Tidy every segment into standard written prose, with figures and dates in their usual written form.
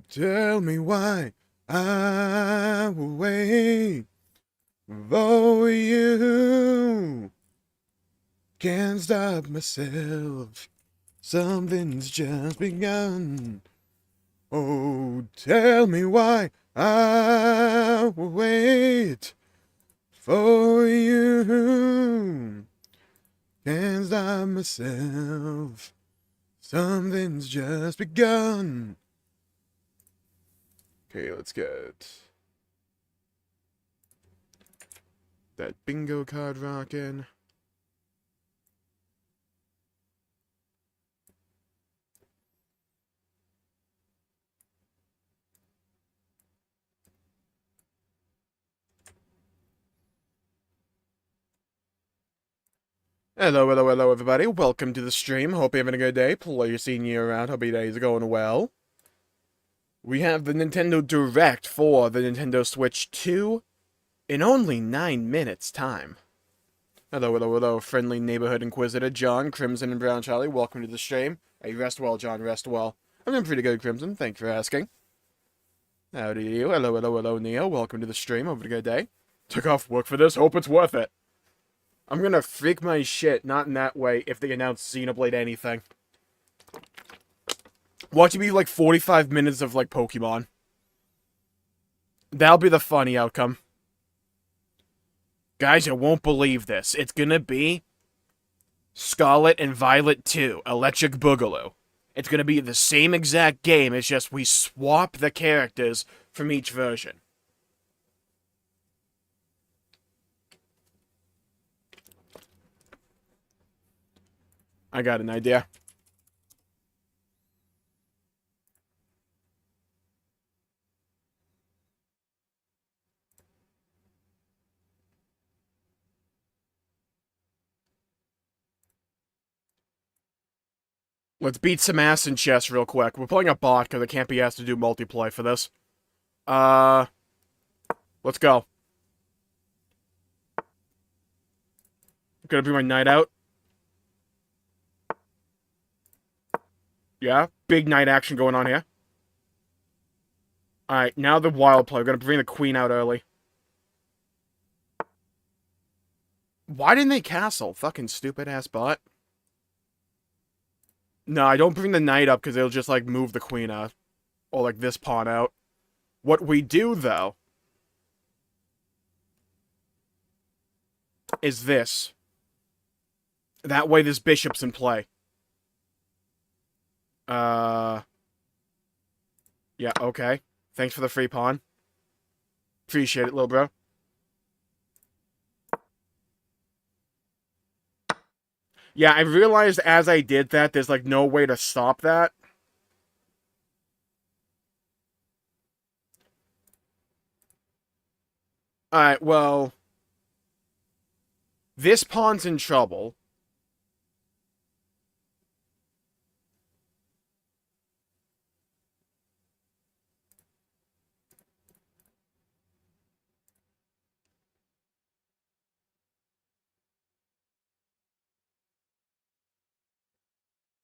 tell me why I will wait for you. Can't stop myself. Something's just begun. Oh, tell me why I will wait for you. Can't stop myself. Something's just begun. Okay, let's get that bingo card rockin'. Hello, everybody. Welcome to the stream. Hope you're having a good day. Pleasure seeing you around. Hope your day is going well. We have the Nintendo Direct for the Nintendo Switch 2 in only 9 minutes' time. Hello, friendly neighborhood inquisitor, John, Crimson, and Brown Charlie. Welcome to the stream. Hey, rest well, John, rest well. I'm doing pretty good, Crimson. Thank you for asking. Howdy to you. Hello, Neo. Welcome to the stream. Hope you had a good day. Took off work for this. Hope it's worth it. I'm gonna freak my shit, not in that way, if they announce Xenoblade anything. Watch it be like 45 minutes of like Pokemon. That'll be the funny outcome. Guys, you won't believe this. It's gonna be Scarlet and Violet 2, Electric Boogaloo. It's gonna be the same exact game, it's just we swap the characters from each version. I got an idea. Let's beat some ass in chess real quick. We're playing a bot because I can't be asked to do multiplayer for this. Let's go. Gonna bring my knight out. Yeah, big knight action going on here. Alright, now the wild play. We're gonna bring the queen out early. Why didn't they castle? Fucking stupid-ass bot. No, I don't bring the knight up because it'll just, like, move the queen out. Or, like, this pawn out. What we do, though, is this. That way this bishop's in play. Yeah, okay. Thanks for the free pawn. Appreciate it, little bro. Yeah, I realized as I did that, there's, like, no way to stop that. Alright, well... This pawn's in trouble.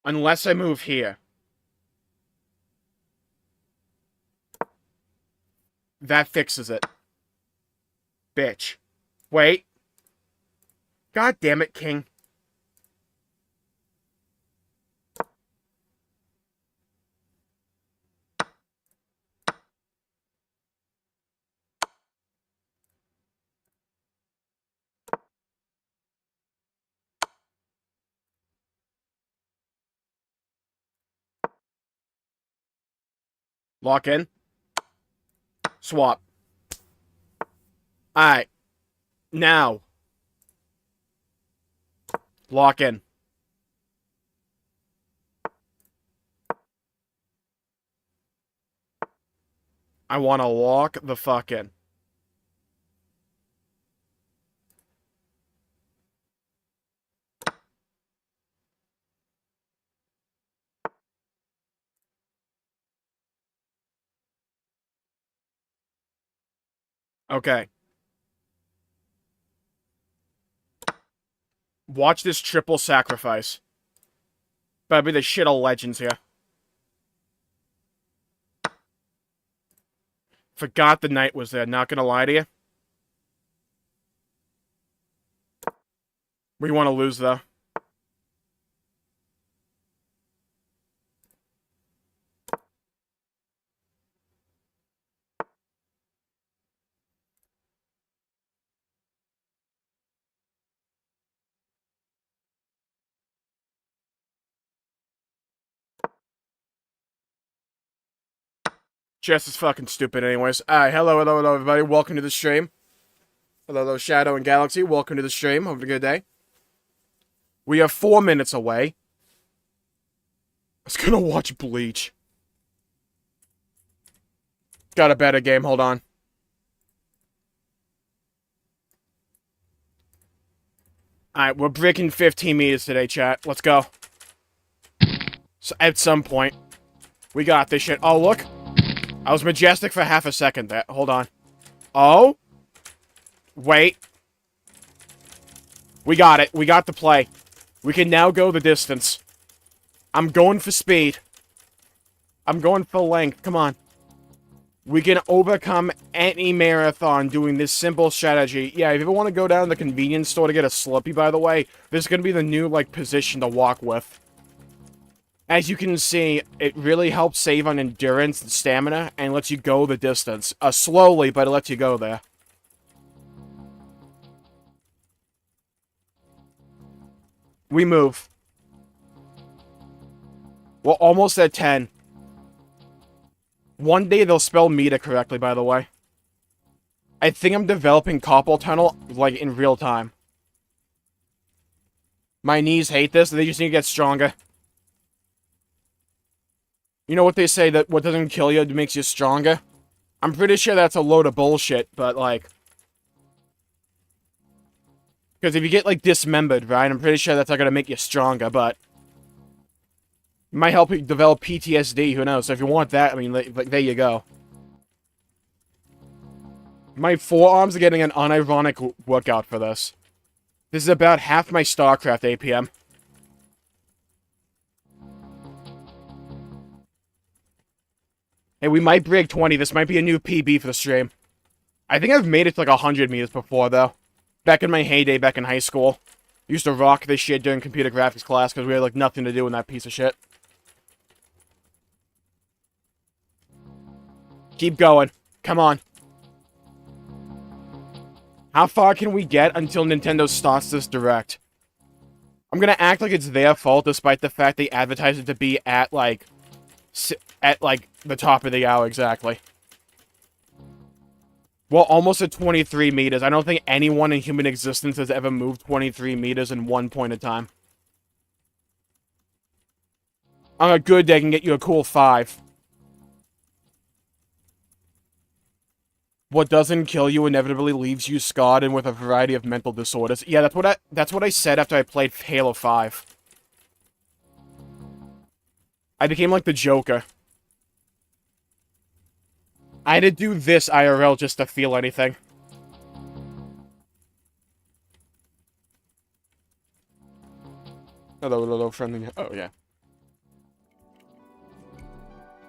Unless I move here. That fixes it. Bitch. Wait. God damn it, king. Lock in. Swap. Alright. Now. Lock in. I want to lock the fuck in. Okay. Watch this triple sacrifice. Better be the shit of legends here. Forgot the knight was there, not gonna lie to you. We want to lose, though. Chess is fucking stupid anyways. Alright, hello, everybody. Welcome to the stream. Hello, Shadow and Galaxy. Welcome to the stream. Hope you had a good day. We are 4 minutes away. I was gonna watch Bleach. Got a better game, hold on. Alright, we're breaking 15 meters today, chat. Let's go. So, at some point. We got this shit. Oh, look. I was majestic for half a second there. Hold on. Oh? Wait. We got it. We got the play. We can now go the distance. I'm going for speed. I'm going for length. Come on. We can overcome any marathon doing this simple strategy. Yeah, if you ever want to go down to the convenience store to get a Slurpee, by the way, this is going to be the new, like, position to walk with. As you can see, it really helps save on endurance and stamina, and lets you go the distance. Slowly, but it lets you go there. We move. We're almost at 10. One day they'll spell meter correctly, by the way. I think I'm developing carpal tunnel, like, in real time. My knees hate this, they just need to get stronger. You know what they say, that what doesn't kill you makes you stronger? I'm pretty sure that's a load of bullshit, but, like... Because if you get, like, dismembered, right, I'm pretty sure that's not gonna make you stronger, but... It might help you develop PTSD, who knows? So if you want that, I mean, like, there you go. My forearms are getting an unironic workout for this. This is about half my StarCraft APM. Hey, we might break 20. This might be a new PB for the stream. I think I've made it to like 100 meters before, though. Back in my heyday, back in high school. Used to rock this shit during computer graphics class because we had like nothing to do in that piece of shit. Keep going. Come on. How far can we get until Nintendo starts this direct? I'm gonna act like it's their fault despite the fact they advertise it to be at like the top of the hour exactly. Well, almost at 23 meters. I don't think anyone in human existence has ever moved 23 meters in one point of time. On a good day, I can get you a cool 5. What doesn't kill you inevitably leaves you scarred and with a variety of mental disorders. Yeah, that's what I said after I played Halo 5. I became like the Joker. I had to do this IRL just to feel anything. Hello, friendly. Oh, yeah.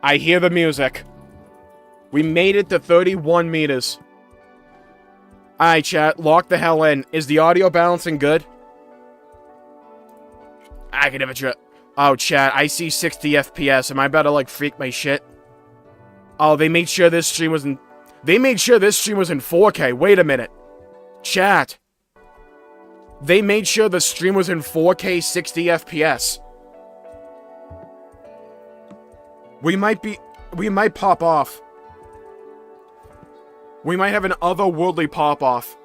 I hear the music. We made it to 31 meters. Alright, chat. Lock the hell in. Is the audio balancing good? I can never try. Oh, chat. I see 60 FPS. Am I about to, like, freak my shit? Oh, they made sure this stream was in... They made sure this stream was in 4K. Wait a minute. Chat. They made sure the stream was in 4K 60 FPS. We might pop off. We might have an otherworldly pop-off.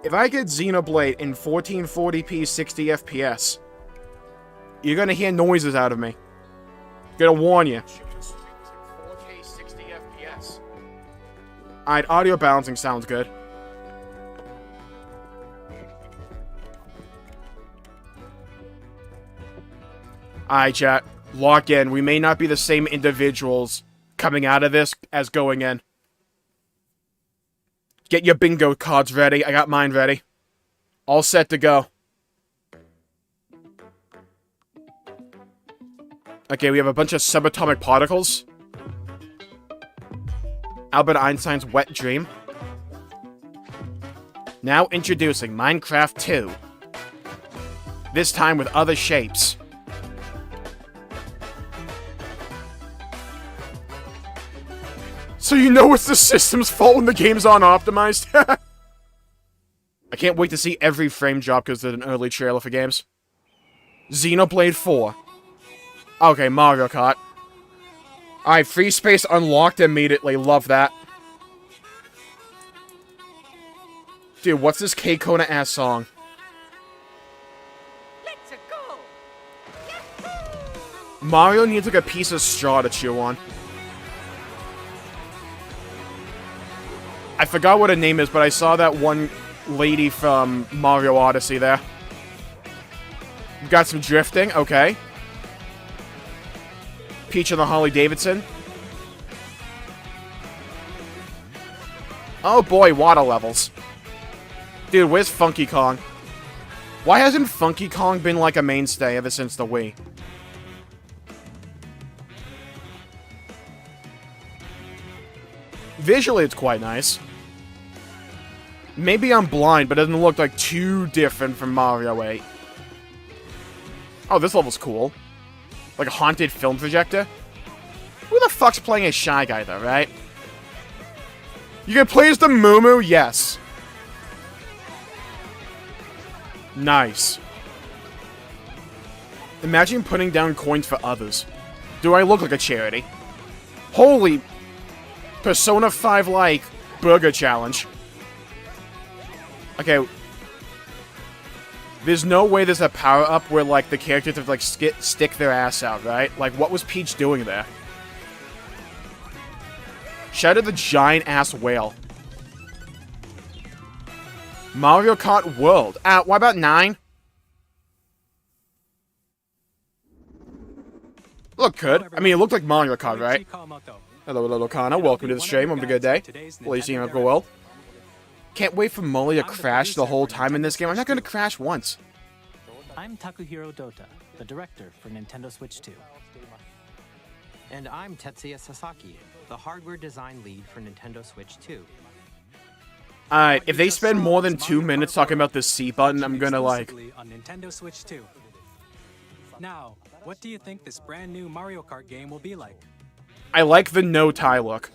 If I get Xenoblade in 1440p 60 FPS, you're gonna hear noises out of me. Gonna warn you. 4K 60 FPS. Alright, audio balancing sounds good. Alright, chat. Lock in. We may not be the same individuals coming out of this as going in. Get your bingo cards ready. I got mine ready. All set to go. Okay, we have a bunch of subatomic particles. Albert Einstein's wet dream. Now introducing Minecraft 2. This time with other shapes. So you know it's the system's fault when the game's unoptimized? I can't wait to see every frame drop because there's an early trailer for games. Xenoblade 4. Okay, Mario Kart. Alright, free space unlocked immediately. Love that. Dude, what's this K-Kona-ass song? Let's go. Mario needs like a piece of straw to chew on. I forgot what her name is, but I saw that one lady from Mario Odyssey there. We've got some drifting, okay. Peach and the Harley Davidson. Oh boy, water levels. Dude, where's Funky Kong? Why hasn't Funky Kong been like a mainstay ever since the Wii? Visually, it's quite nice. Maybe I'm blind, but it doesn't look like too different from Mario 8. Oh, this level's cool. Like a haunted film projector? Who the fuck's playing a Shy Guy, though, right? You can play as the Moo Moo? Yes. Nice. Imagine putting down coins for others. Do I look like a charity? Holy... Persona 5-like burger challenge. Okay. There's no way there's a power-up where, like, the characters have to, like, stick their ass out, right? Like, what was Peach doing there? Shout out the giant-ass whale. Mario Kart World. What about 9? Look good. I mean, it looked like Mario Kart, right? Hello, little Kana. Welcome to the stream. Having a good day. Well, you seem to go well. Can't wait for Molly to crash the whole time in this game. I'm not going to crash once. I'm Takuhiro Dota, the director for Nintendo Switch 2. And I'm Tetsuya Sasaki, the hardware design lead for Nintendo Switch 2. Alright, if they spend more than 2 minutes talking about this C button, I'm gonna like... on Nintendo Switch 2. Now, what do you think this brand new Mario Kart game will be like? I like the no tie look.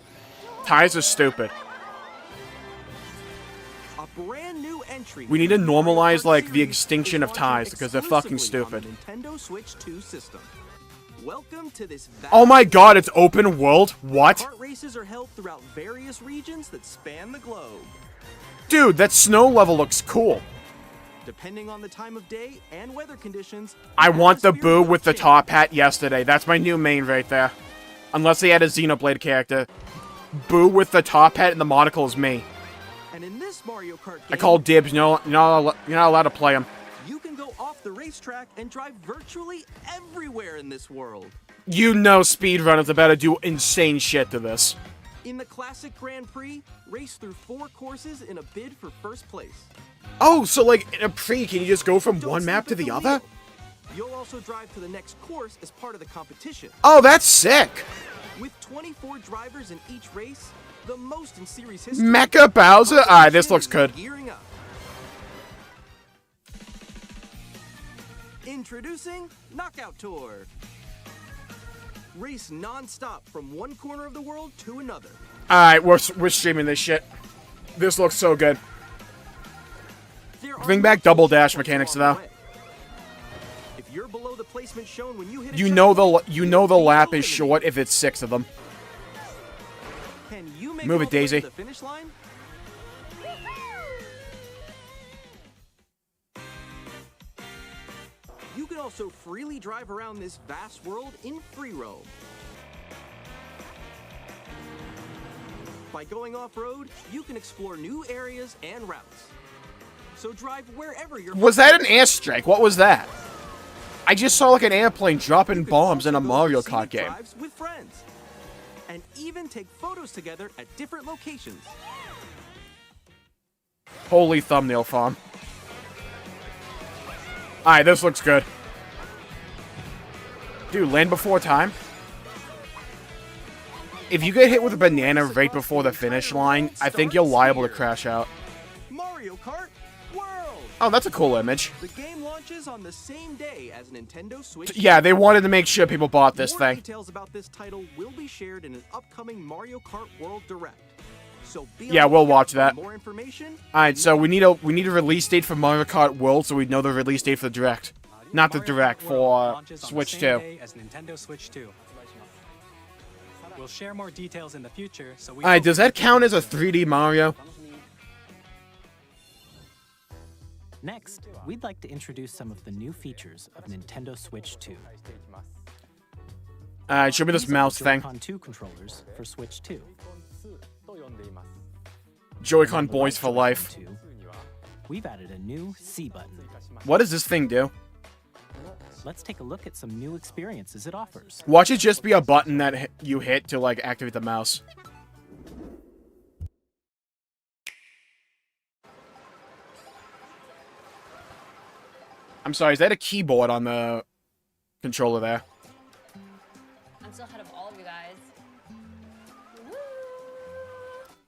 Ties are stupid. A brand new entry. We need to normalize, like, the extinction of ties, because they're fucking stupid. Nintendo Switch 2 system. Welcome to this Oh my god, it's open world? What? Kart races are held throughout various regions that span the globe. Dude, that snow level looks cool. Depending on the time of day and weather conditions, I want the Boo with the top hat yesterday. That's my new main right there. Unless they had a Xenoblade character. Boo with the top hat and the monocle is me. And in this Mario Kart game, I call dibs. You're not allowed to play him. You can go off the racetrack and drive virtually everywhere in this world. You know speedrunners are about to do insane shit to this. In the classic Grand Prix, race through 4 courses in a bid for first place. Oh, so like in a Prix, can you just go from one map to the other? You'll also drive to the next course as part of the competition. Oh, that's sick! With 24 drivers in each race, the most in series history. Mecha Bowser? Alright, this looks good. Gearing up. Introducing Knockout Tour. Race non-stop from one corner of the world to another. Alright, we're streaming this shit. This looks so good. Bring back double dash mechanics though. If you're below the placement shown when you hit You know the lap is short if it's 6 of them. Can you make Move it, Daisy. the finish line? You can also freely drive around this vast world in free roam. By going off-road, you can explore new areas and routes. So drive wherever you're... Was that an airstrike? What was that? I just saw like an airplane dropping bombs in a Mario Kart game. Drives with friends. And even take photos together at different locations. Holy thumbnail farm. Alright, this looks good. Dude, Land Before Time? If you get hit with a banana right before the finish line, I think you're liable to crash out. Mario Kart World! Oh, that's a cool image. The game launches on the same day as Nintendo Switch. Yeah, they wanted to make sure people bought this More thing. details about this title will be shared in an upcoming Mario Kart World Direct. So be Yeah, on the we'll lookout watch for that. More information. Alright, so we need a release date for Mario Kart World so we know the release date for the Direct. Not the Mario Direct, Kart World for launches on the Switch same 2. day as Nintendo Switch 2. We'll share more details in the future, so we Alright, hope does you that keep count as a updated. 3D Mario? Next, we'd like to introduce some of the new features of Nintendo Switch 2. Alright, show me this These are mouse the thing. Joy-Con 2 controllers for Switch 2. Joy-Con On the boys right for Joy-Con life. 2, we've added a new C button. What does this thing do? Let's take a look at some new experiences it offers. Watch it just be a button that you hit to, like, activate the mouse. I'm sorry, is that a keyboard on the controller there? I'm still ahead of all of you guys.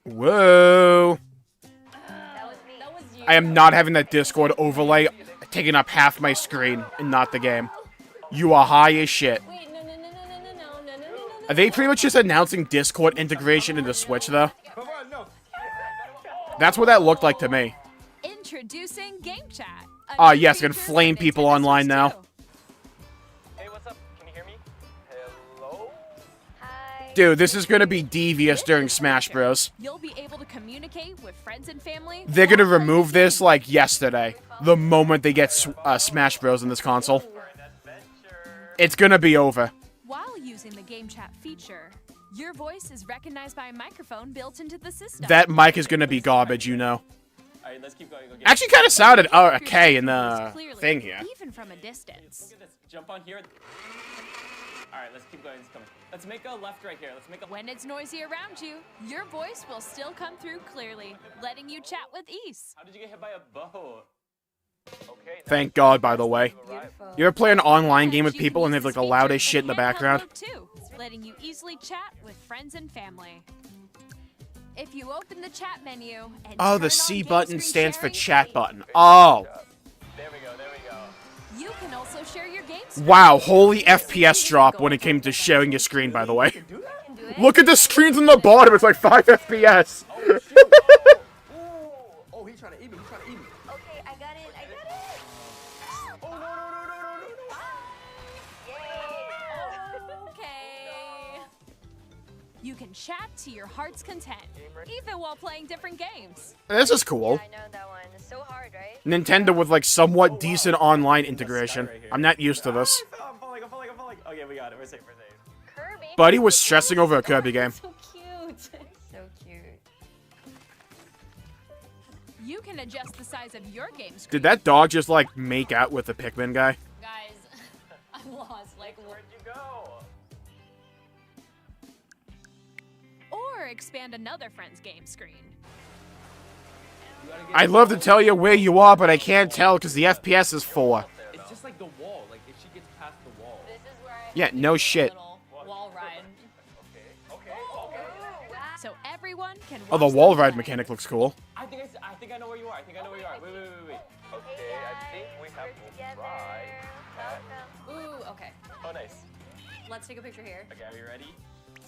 Whoa! That was me. That was you. I am not having that Discord overlay taking up half my screen and not the game. You are high as shit. Wait, no. Are they pretty much just announcing Discord integration into Switch, though? That's what that looked like to me. Introducing Game Chat. Ah, yes, I can flame people online now. Hey, what's up? Can you hear me? Hello? Hi. Dude, this is gonna be devious during Smash Bros. You'll be able to communicate with friends and family. They're gonna while playing remove the this, game. like, yesterday. The moment they get Smash Bros in this console. It's gonna be over. While using the Game Chat feature, your voice is recognized by a microphone built into the system. That mic is gonna be garbage, you know. Alright, let's keep going. Okay. Actually kind of sounded a Your K in voice the clearly, thing here. even from a distance. Look at this. Jump on here. Alright, let's keep going. Let's make a left right here. Let's make a. When it's noisy around you, your voice will still come through clearly, letting you chat with ease. How did you get hit by a bow? Okay. Thank God, by the way. Beautiful. You ever play an online game with You can people and they use have like this the loudest feature shit in the handheld background? mode too, letting you easily chat with friends and family. If you open the chat menu and Oh, turn the on C game button screen stands for sharing, chat button. Oh, There we go. There we go. you can also share your game screen. wow, holy FPS drop when it came to sharing your screen, by the way. Can do it. Look at the screens on the bottom, it's like 5 FPS. Oh, he's trying to eat me. Okay, I got it. Oh, no. Okay. You can chat to your heart's content, even while playing different games. This is cool. I know that one. It's so hard, right? Nintendo with like somewhat decent online integration. I'm not used to this. I'm falling. Okay, we got it. We're safe. Kirby. Buddy was stressing over a Kirby game. So cute. So cute. You can adjust the size of your game screen. Did that dog just like make out with the Pikmin guy? Guys, I'm lost. Like, Where'd you go? Or expand another friend's game screen. I'd love to tell you where you are, but I can't tell because the FPS is 4. It's just like the wall. Like if she gets past the wall. this is where I Yeah, no shit. little wall ride. Okay. So everyone can Oh, the watch wall them ride play. mechanic looks cool. I think I know where you are. Wait. Okay, I think we have to try. Ooh, okay. Oh, nice. Let's take a picture here. Okay, are you ready?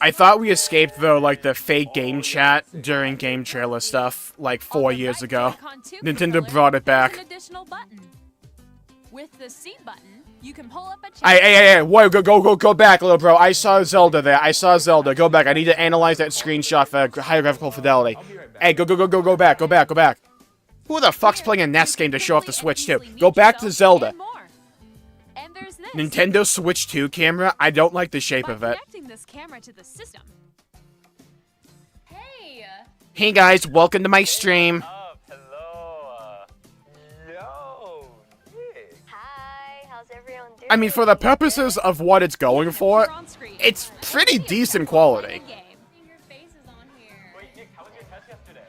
I thought we escaped though, like the fake game chat during game trailer stuff, like 4 On the years right ago. Joy-Con 2 Nintendo controller, brought it there's back. An additional button. With the C button, you can pull up a chat. Hey, whoa, go back, little bro. I saw Zelda there. I saw Zelda. Go back. I need to analyze that screenshot for higher graphical fidelity. Hey, go back. Who the fuck's playing a NES game to show off the Switch 2? Go back to Zelda. And more. And there's this. Nintendo Switch 2 camera, I don't like the shape By of it. connecting this camera to the system, Hey. Hey guys, welcome to my stream. Up. Hello. Yo. Nick. Hi. How's everyone doing? I mean, for the purposes of what it's going for, you're on screen. it's pretty decent quality. Game. Your face is on here. Wait, Nick, how was your test yesterday?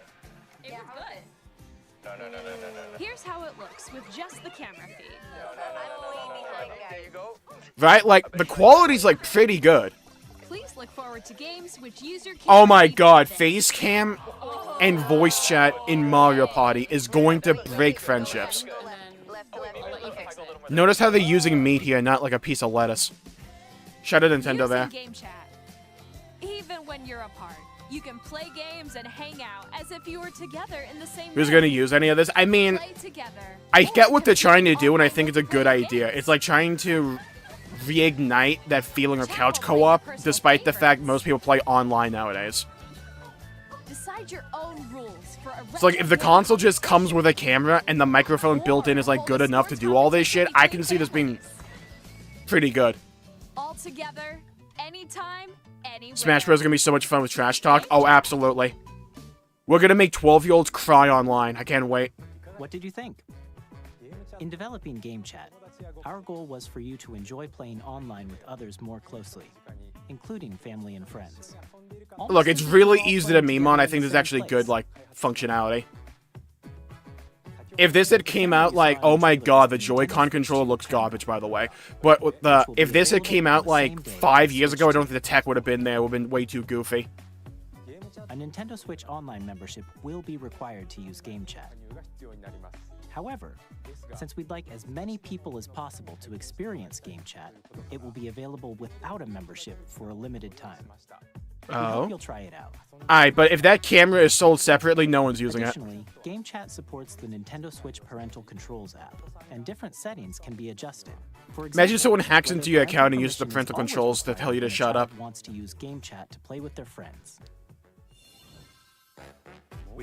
It was good. No. Here's how it looks with just the camera feed. I'm way behind, There you guys. go. Right? Like, the quality's like pretty good. Please look forward to games which use your Oh my camera god, even face cam and voice chat in Mario Party is going to break friendships. And then I'll let you fix it. Notice how they're using meat here, not like a piece of lettuce. Shout out Nintendo Using there. game chat. Even when you're apart, you can play games and hang out as if you were together in the same Who's room. gonna use any of this? I mean, Play together. I get Or what they're trying to compete do, and I online think it's a with good play idea. games. It's like trying to reignite that feeling of couch co-op, despite the fact most people play online nowadays. Decide your own rules for a It's like, if the console just comes with a camera and the microphone built in is like good enough to do all this shit, I can see this being pretty good. all together, anytime, anywhere. Smash Bros. Is gonna be so much fun with trash talk. Oh, absolutely. We're gonna make 12-year-olds cry online. I can't wait. What did you think? In developing Game Chat, our goal was for you to enjoy playing online with others more closely, including family and friends. Look, it's really easy to meme on. I think there's actually good, like, functionality. If this had came out like, oh my god, the Joy-Con controller looks garbage, by the way. But with if this had came out like 5 years ago, I don't think the tech would have been there. It would have been way too goofy. A Nintendo Switch Online membership will be required to use Game Chat. However, since we'd like as many people as possible to experience Game Chat, it will be available without a membership for a limited time. We hope you'll try it out. Alright, but if that camera is sold separately, no one's using it. Additionally, Game Chat supports the Nintendo Switch Parental Controls app, and different settings can be adjusted. For example, Imagine someone hacks whether into your account and parental uses the permission is parental always controls to required tell you to when a shut child up. wants to use Game Chat to play with their friends.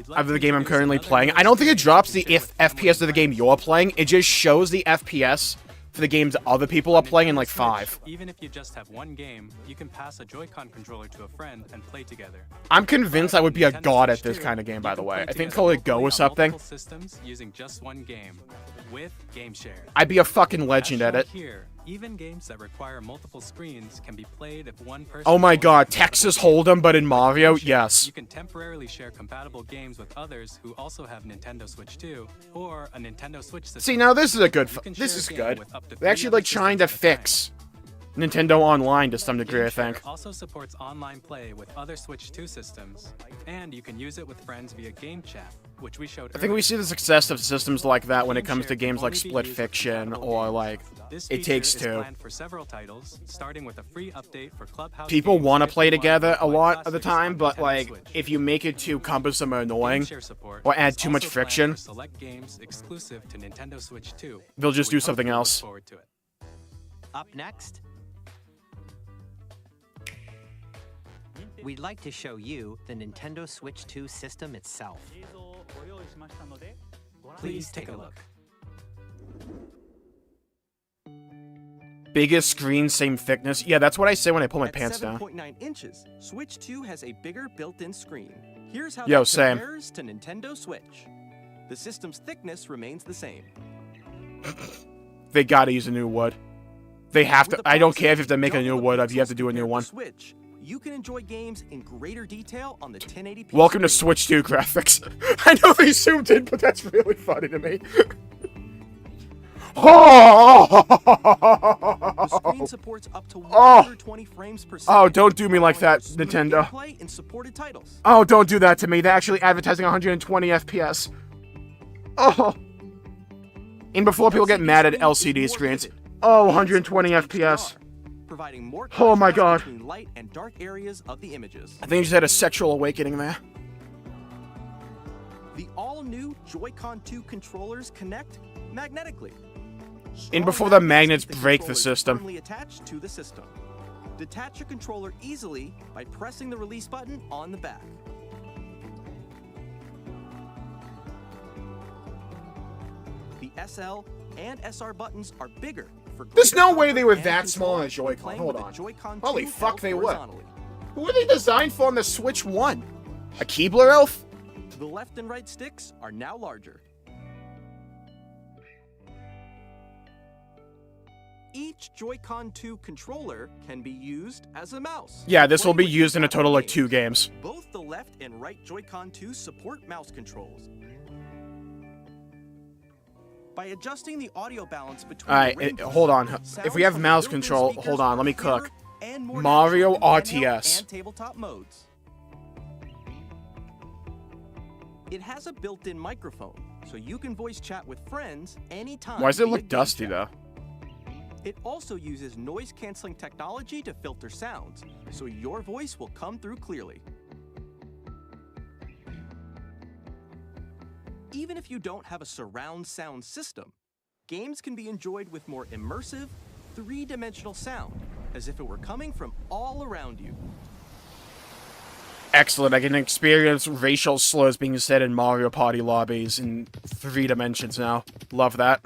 Of the game I'm currently playing. I don't think it drops the FPS of the game you're playing. It just shows the FPS for the games other people are playing in like 5. Even if you just have one game, you can pass a Joy-Con controller to a friend and play together. I'm convinced I would be a Nintendo god at Switch this 2, kind of game, by you the can way. play I think together call it Go locally or on something. multiple systems using just one game with Game Share. I'd be a fucking As legend at shown it. Here, even games that require multiple screens can be played if one person. Oh my owns god, multiple Texas games. Hold'em, but in With Mario? Game Share, Yes. You can temporarily share compatible games with others who also have Nintendo Switch 2 or a Nintendo Switch system. See, now this is a good... You can This share is a game good. with up to They're 3 actually other like trying to systems at a time. fix Nintendo Online to some degree, I GameShare think. also supports online play with other Switch 2 systems, and you can use it with friends via Game Chat, which we showed I think we see the success of systems like that when it comes to GameShare games can like only be Split used with Fiction compatible or games. like This It feature Takes is Two. planned for several titles, starting with a free update for Clubhouse People games want to if play they want together a Wi-Fi lot of the classics time, on but Nintendo like Switch. if you make it too cumbersome or annoying, GameShare support or add is too much also planned friction, for select games exclusive to Nintendo Switch 2. they'll just We do hope something you look else. forward to it. Up next, we'd like to show you the Nintendo Switch 2 system itself. Please take a look. Biggest screen, same thickness. Yeah, that's what I say when I pull my At pants down. 7.9 inches, Switch 2 has a bigger built-in screen. Here's how Yo, that same. compares to Nintendo Switch. The system's thickness remains the same. They gotta use a new wood. They have With to. the I don't care if you have to proximity make a new double the wood, if you have to pixels do a new compared one. Switch, you can enjoy games in greater detail on the 1080p Welcome to screen. Switch 2 graphics. I know they zoomed in, but that's really funny to me. The screen supports up to 120 frames per second. Oh, don't do me like allowing that, for smooth Nintendo. gameplay in supported titles. Oh, don't do that to me. They're actually advertising 120 FPS. Oh. And before people get LCD mad at screen is LCD more screens. vivid. Oh, It 120 supports FPS. HDR, providing more Oh my contrast God. between light and dark areas of the images. I think you just had a sexual awakening there. The all-new Joy-Con 2 controllers connect magnetically. And before Strong the magnets magnets keep break the controllers system. firmly attached to the system. Detach your controller easily by pressing the release button on the back. The SL and SR buttons are bigger for There's greater no way they were comfort and that small on a control when Joy-Con. playing Hold with the on. Joy-Con Holy 2 fuck, held they were. horizontally. Who are they designed for on the Switch 1? A Keebler elf? The left and right sticks are now larger. Each Joy-Con 2 controller can be used as a mouse. Yeah, this will be Playing with used in a total of like compatible 2 games. Both the left and right Joy-Con 2 support mouse controls. By adjusting the audio balance between Alright, the ranges, hold on. If sounds we have from the mouse built-in control, speakers hold on, let me are clearer cook. and more Mario natural in handheld RTS. and tabletop modes. It has a built-in microphone, so you can voice chat with friends anytime. Why does it via look game dusty, chat. though? It also uses noise-canceling technology to filter sounds, so your voice will come through clearly. Even if you don't have a surround sound system, games can be enjoyed with more immersive, three-dimensional sound, as if it were coming from all around you. Excellent. I can experience racial slurs being said in Mario Party lobbies in 3 dimensions now. Love that.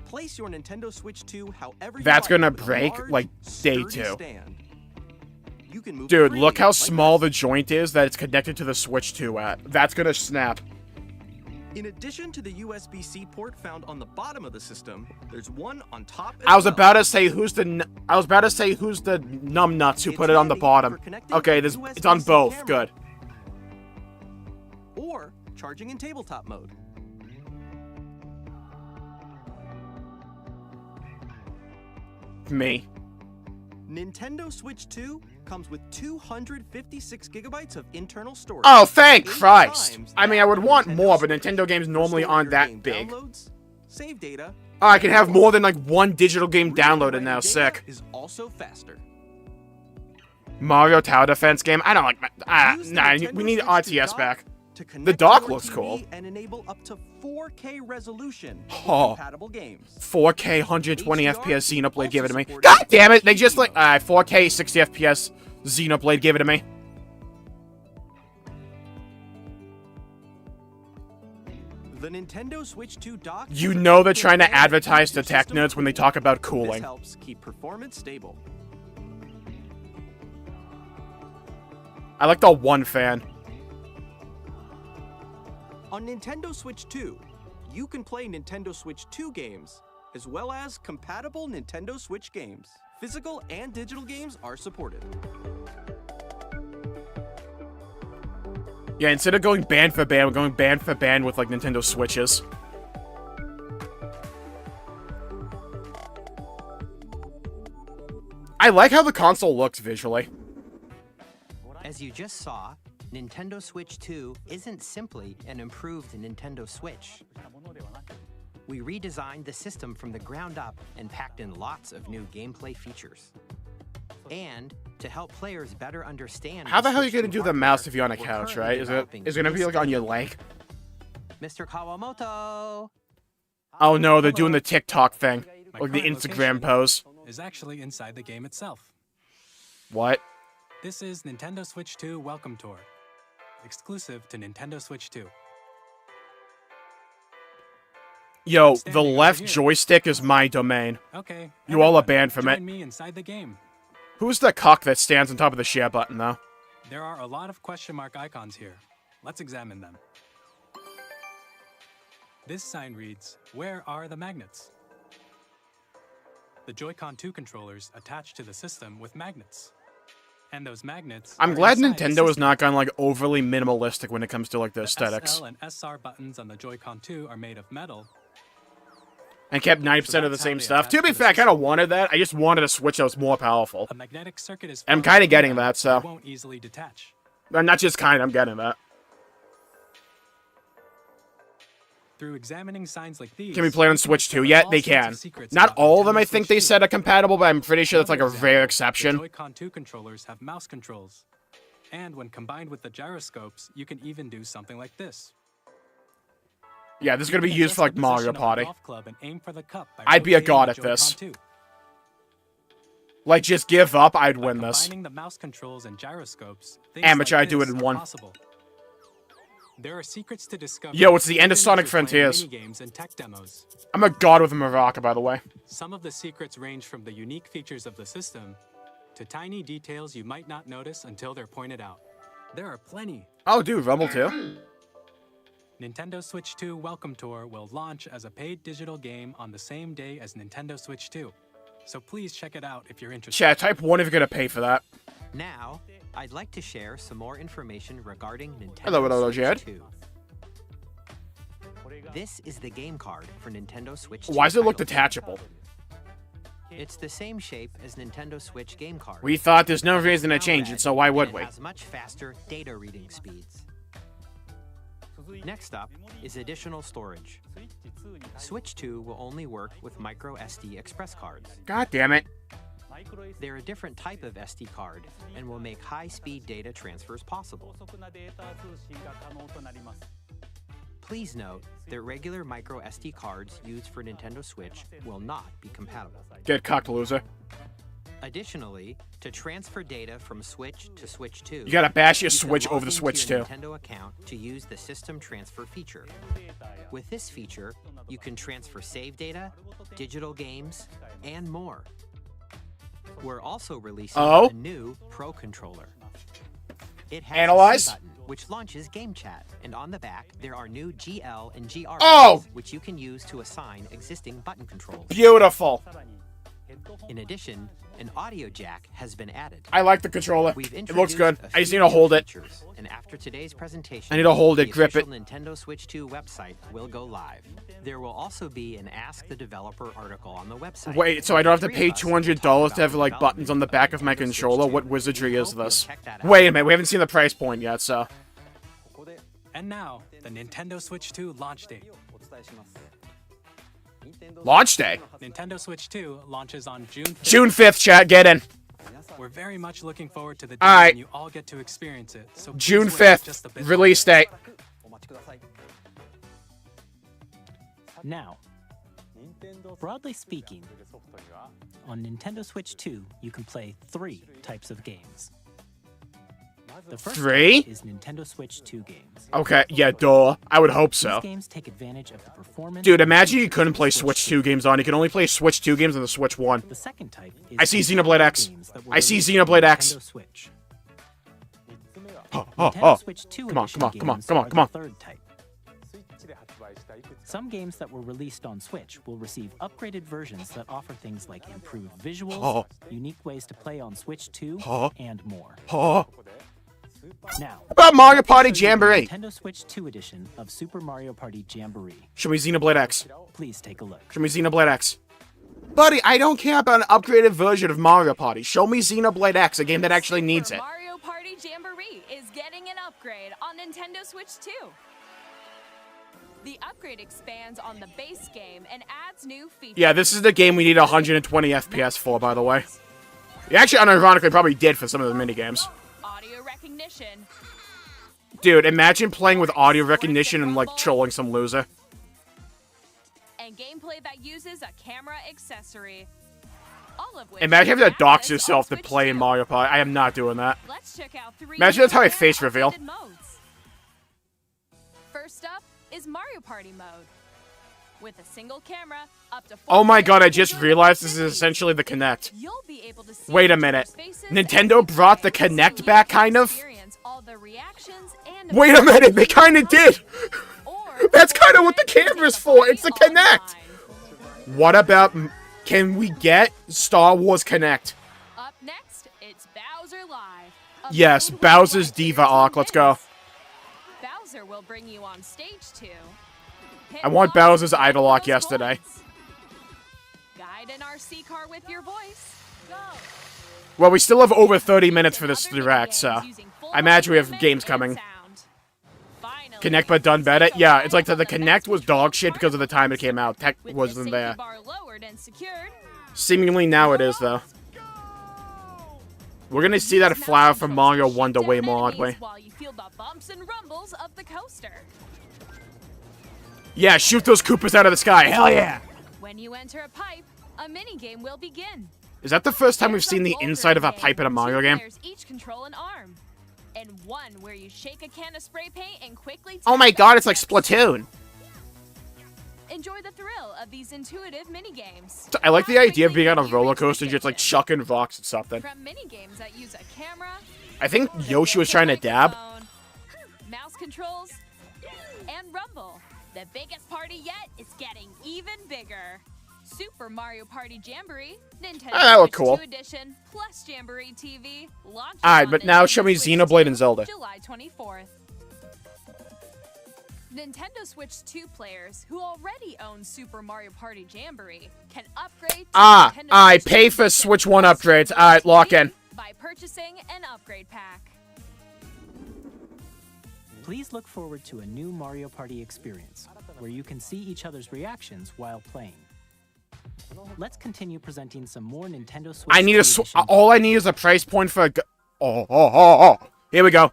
Place your Nintendo Switch 2 however you That's like gonna with a break, large, like, day sturdy 2. stand. You can move Dude, freely look how like small this. the joint is that it's connected to the Switch 2 at. That's gonna snap. In addition to the USB-C port found on the bottom of the system, there's one on top as I was well. about to say who's the numbnuts who It's put it on the handy bottom. for connecting Okay, to this USB-C it's on both. camera. Good. Or charging in tabletop mode. Me. Nintendo Switch 2 comes with 256 gigabytes of internal storage. Oh, thank 8 Christ! times I mean, I that would of want Nintendo more, but Switch. Nintendo games normally Store aren't your that game big. downloads, save data. Oh, I can have more than like one digital game Reading downloaded and now. writing data Sick. is also faster. Mario Tower Defense game. I don't like. Use the Nah. Nintendo We need Switch 2 RTS dock back. to connect dock your looks TV cool. and enable up to 4K resolution with Oh. compatible games. 4K 120 HDR FPS Xenoblade gave it to me. also God damn it! They supported just like 3D 4K 60 FPS Xenoblade gave it to me. The Nintendo Switch 2 dock. You has a know they're built-in trying to fan advertise keeps to your tech system nerds when they cool. talk about This cooling. helps keep performance stable. I like the one fan. On Nintendo Switch 2, you can play Nintendo Switch 2 games, as well as compatible Nintendo Switch games. Physical and digital games are supported. Yeah, instead of going band for band, we're going band for band with like Nintendo Switches. I like how the console looks visually. As you just saw, Nintendo Switch 2 isn't simply an improved Nintendo Switch. We redesigned the system from the ground up and packed in lots of new gameplay features. And to help players better understand How the hell are you Switch gonna 2 do the hardware, mouse if you're on a we're couch, currently right? Is it developing gonna be like on your this leg? Mr. Kawamoto! Oh no, they're doing the TikTok thing. My Like the current Instagram location pose. is actually inside the game itself. What? This is Nintendo Switch 2 Welcome Tour, exclusive to Nintendo Switch 2. Yo, the Standing over left here. joystick is my domain. Okay. You all are everyone, banned from it. Join me inside the game. Who's the cuck that stands on top of the share button, though? There are a lot of question mark icons here. Let's examine them. This sign reads, "Where are the magnets?" The Joy-Con 2 controllers attach to the system with magnets. And those magnets I'm are glad inside the Nintendo has system. not gone like overly minimalistic when it comes to like the The aesthetics. SL and SR buttons on the Joy-Con 2 are made of metal. And kept 90% of the that's how same they stuff. attach To be to the fair, I kind of system. wanted that. I just wanted a Switch that was more powerful. A magnetic circuit is I'm formed kinda within getting them that, so. It won't easily detach. I'm not just kind, I'm getting that. Through examining signs like these, Can we play on you Switch 2? discover Yeah, all they sorts of can. secrets Not about all of them, Nintendo I think Switch they 2. said are compatible, but I'm pretty sure that's like a Another rare example, exception. The Joy-Con 2 controllers have mouse controls. And when combined with the gyroscopes, you can even do something like this. Yeah, this is You gonna be can used adjust for like the Mario position of the Party. golf club and aim for the cup by I'd be a rotating god the at this. Joy-Con 2. Like, just give up, I'd By win this. combining the mouse controls and gyroscopes, things Amateur, like I'd do it this in are one. possible. There are secrets to discover. Yo, it's the end of even as Sonic you're playing Frontiers. minigames and tech demos. I'm a god with a maraca, by the way. Some of the secrets range from the unique features of the system to tiny details you might not notice until they're pointed out. There are plenty. Oh, dude, Rumble 2? Nintendo Switch 2 Welcome Tour will launch as a paid digital game on the same day as Nintendo Switch 2. So please check it out if you're interested. Chat, type 1 if you're gonna pay for that. Now, I'd like to share some more information regarding Nintendo Hello, Switch Jed. 2. This is the game card for Nintendo Switch 2 Why does it look titles. detachable? It's the same shape as Nintendo Switch game cards. We thought there's no reason to change it, so why would and we? It has much faster data reading speeds. Next up is additional storage. Switch 2 will only work with micro SD express cards. God damn it. They're a different type of SD card and will make high-speed data transfers possible. Please note that regular micro SD cards used for Nintendo Switch will not be compatible. Get cocked, loser. Additionally, to transfer data from Switch to Switch 2, You gotta bash your you can Switch log over the into Switch your 2. Nintendo account to use the system transfer feature. With this feature, you can transfer save data, digital games, and more. We're also releasing Oh? a new Pro controller. It has Analyze? a C button, which launches game chat, and on the back there are new GL and GR Oh! buttons, which you can use to assign existing button controls. Beautiful. In addition, an audio jack has been added. I like the controller. We've It looks good. introduced a I just need few to hold new it. features, and after today's presentation, I need to hold it, the grip it. official Nintendo Switch 2 website will go live. There will also be an Ask the Developer article on the website. Wait, so I don't have to Three pay of us will talk $200 to have, about like, buttons on the back of my development controller? Nintendo Switch What 2. wizardry We is hope you'll this? check that out. Wait a minute, we haven't seen the price point yet, so... And now, the Nintendo Switch 2 launch date. Launch day? Nintendo Switch 2 launches on June 5th. June 5th, chat, get in. We're very much looking forward to the day All right. when you all get to experience it. So June please wait just a 5th, bit release longer. date. Now, broadly speaking, on Nintendo Switch 2, you can play 3 types of games. The first 3? type is Nintendo Switch 2 games. Okay, yeah, duh. I would hope These so. games take advantage of the performance. Dude, and imagine you features couldn't of play the Switch 2 games on. You can only play Switch 2 games on the Switch 1. The second type is I see compatible Xenoblade X. games that were I see released Xenoblade on X. Nintendo Switch. Oh, Nintendo Switch 2 Come on, edition come on, come on, games come on, are come on. the third type. Some games that were released on Switch will receive upgraded versions that offer things like improved visuals, Oh. unique ways to play on Switch 2, Oh. and more. Oh. Now, About Mario Party I'll show you the Jamboree? Nintendo Switch 2 edition of Super Mario Party Jamboree. Show me Xenoblade X. Please take a look. Show me Xenoblade X. Buddy, I don't care about an upgraded version of Mario Party. Show me Xenoblade X, a game that actually needs it. Mario Party Jamboree is getting an upgrade on Nintendo Switch 2. The upgrade expands on the base game and adds new features. Yeah, this is the game we need 120 FPS for, by the way. You actually, unironically, probably did for some of the minigames. Audio recognition. Dude, imagine playing with audio recognition and, like, trolling some loser. And gameplay that uses a camera accessory. All of which Imagine having to now dox is yourself on to Switch play in 2. Mario Party. I am not doing that. Let's check out 3 Imagine that's how I new face reveal. updated modes. First up is Mario Party mode. With a single camera, up to 4 Oh my god, I players just can join realized this is activities. essentially the Kinect. You'll be able to see Wait a each minute. other's faces Nintendo and brought the gameplay, so Kinect you back, can kind of? experience all the reactions and Wait a minute, they kind of did! Or That's kind of what the take camera's the for, it's the party Kinect! online. What about... Can we get Star Wars Kinect? Up next, it's Bowser Live. a Yes, mode where Bowser's you Diva play your arc, let's go. wins. Bowser will bring you on stage 2. I want Bowser's idol lock yesterday. Guide an RC car with your voice. Go. Well, we still have over 30 minutes for this Other direct, minigames so... using full I imagine we have movement games and coming. sound. Finally, Kinect but done better? the Yeah, it's like the live on Kinect was best dog shit control because of the time it came out. Tech with wasn't the there. safety bar lowered and secured. Seemingly now it is, though. We're gonna see that flower from Mario Wonder way more, aren't we? While you feel the bumps and rumbles of the coaster. Yeah, shoot those Koopas out of the sky, hell yeah! When you enter a pipe, a mini game will begin. Is that the first time we've There's seen the bouldering inside of a game. pipe in a Mario 2 game? players each control an arm. And one where you shake a can of spray paint and quickly Oh tap my the god, it's like objects. Splatoon! Enjoy the thrill of these intuitive mini games. I like the idea of being on a roller coaster and just like chucking rocks at something. From mini games that use a camera, I think Yoshi was trying to dab. microphone, mouse controls, and rumble. The biggest party yet is getting even bigger. Super Mario Party Jamboree, Nintendo that looked Switch cool. 2 Edition, plus Jamboree TV, launches Alright, on but now Nintendo show me Switch Xenoblade 2, and Zelda. July 24th. Nintendo Switch 2 players who already own Super Mario Party Jamboree can upgrade to Nintendo I Switch pay 2 for Switch 1 editions upgrades. for Alright, lock free in. by purchasing an upgrade pack. Please look forward to a new Mario Party experience, where you can see each other's reactions while playing. Let's continue presenting some more Nintendo Switch. I need a. 2 edition All I need is a price point for a. Oh. Here we go.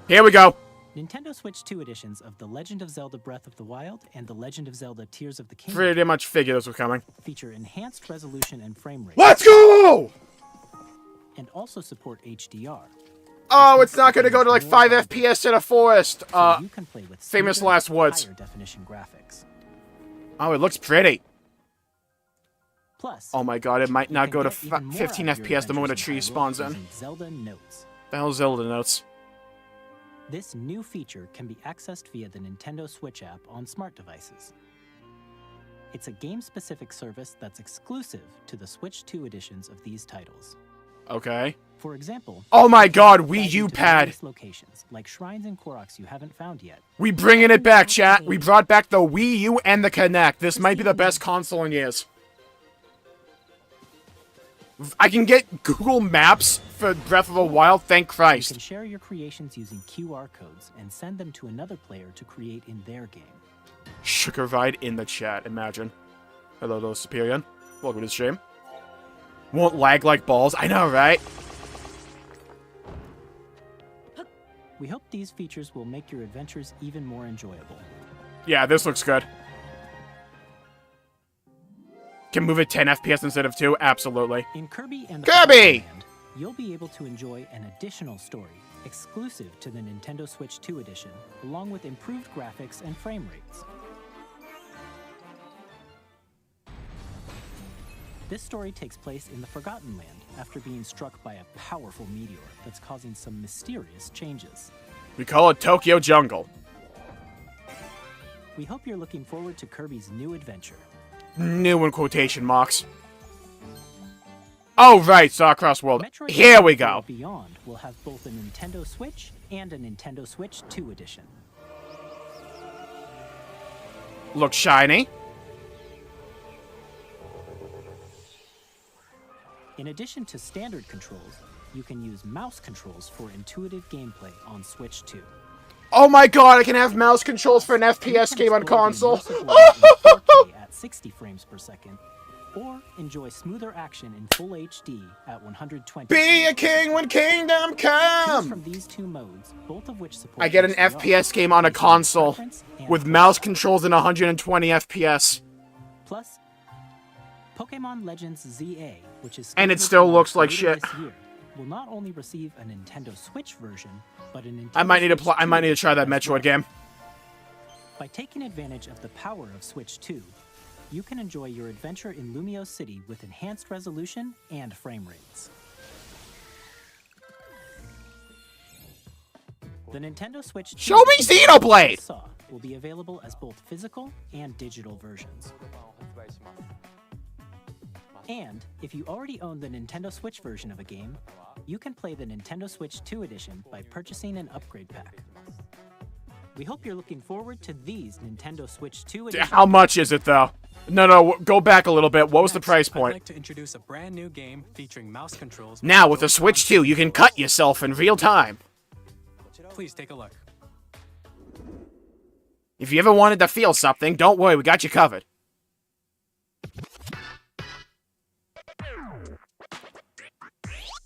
Here we go. Nintendo Switch 2 editions of The Legend of Zelda Breath of the Wild and The Legend of Zelda Tears of the Kingdom Pretty much figured this was coming. feature enhanced resolution and frame rate, Let's go! and also support HDR. Oh, it's not gonna go to like 5 FPS in a forest. So you can play with famous smoother, last words. higher definition graphics. Oh, it looks pretty. Plus, Oh my god, it might you not can go to get even more 15 out of your FPS the moment a adventures tree in spawns Hyrule in. using Zelda Notes. The hell Zelda notes? This new feature can be accessed via the Nintendo Switch app on smart devices. It's a game-specific service that's exclusive to the Switch 2 editions of these titles. Okay. For example, Oh my god, guide Wii you U to pad. various locations, like shrines and Koroks you haven't found yet. We bringing it back, chat. We brought back the Wii U and the Kinect. This might be the best console in years. I can get Google Maps for Breath of the Wild, thank You Christ. can share your creations using QR codes and send them to another player to create in their game. Sugar Ride in the chat, imagine. Hello, Superior. Welcome to the stream. Won't lag like balls. I know, right? We hope these features will make your adventures even more enjoyable. Yeah, this looks good. Can move it 10 FPS instead of 2? Absolutely. In Kirby and the Kirby! Forgotten Land, you'll be able to enjoy an additional story exclusive to the Nintendo Switch 2 edition, along with improved graphics and frame rates. This story takes place in the Forgotten Land after being struck by a powerful meteor that's causing some mysterious changes. We call it Tokyo Jungle. We hope you're looking forward to Kirby's new adventure. New in quotation marks. Oh, right, Sawcross World. Metroid Here we Prime go. Beyond will have both a Nintendo Switch and a Nintendo Switch 2 edition. Looks shiny. In addition to standard controls, you can use mouse controls for intuitive gameplay on Switch 2. Oh my god, I can have mouse controls for an FPS game on console. At 60 frames per second, or enjoy smoother action in full HD at 120. Be a king when kingdom Choose come! from these two modes, both of which support I get an HDR, FPS game on a based console preference and with play mouse style. controls and 120 FPS. Plus, Pokemon Legends ZA, which is And it scheduled still to looks launch like later shit. this year, will not only receive a Nintendo Switch version, but a Nintendo I might need to Switch I might 2 need to try that as well. Metroid game. By taking advantage of the power of Switch 2, you can enjoy your adventure in Lumio City with enhanced resolution and frame rates. The Nintendo Switch 2 Show me edition Xenoblade! you saw will be available as both physical and digital versions. And if you already own the Nintendo Switch version of a game, you can play the Nintendo Switch 2 edition by purchasing an upgrade pack. We hope you're looking forward to these Nintendo Switch 2 editions. How much is it though? No, go back a little bit. What was the Next, price I'd point? like to introduce a brand new game featuring mouse controls. Now with the Switch 2, you can cut yourself in real time. Please take a look. If you ever wanted to feel something, don't worry, we got you covered.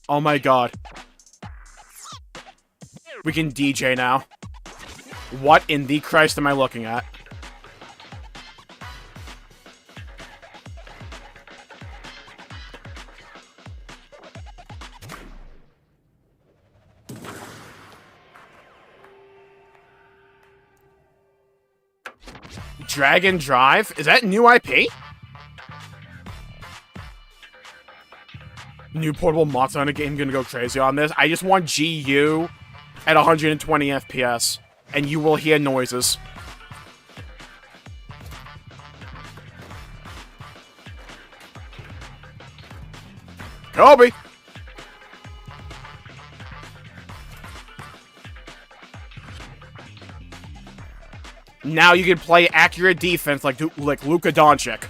Oh my god. We can DJ now. What in the Christ am I looking at? Dragon Drive? Is that new IP? New portable Monster Hunter game gonna go crazy on this. I just want GU at 120 FPS, and you will hear noises. Kobe! Now you can play accurate defense like Luka Doncic.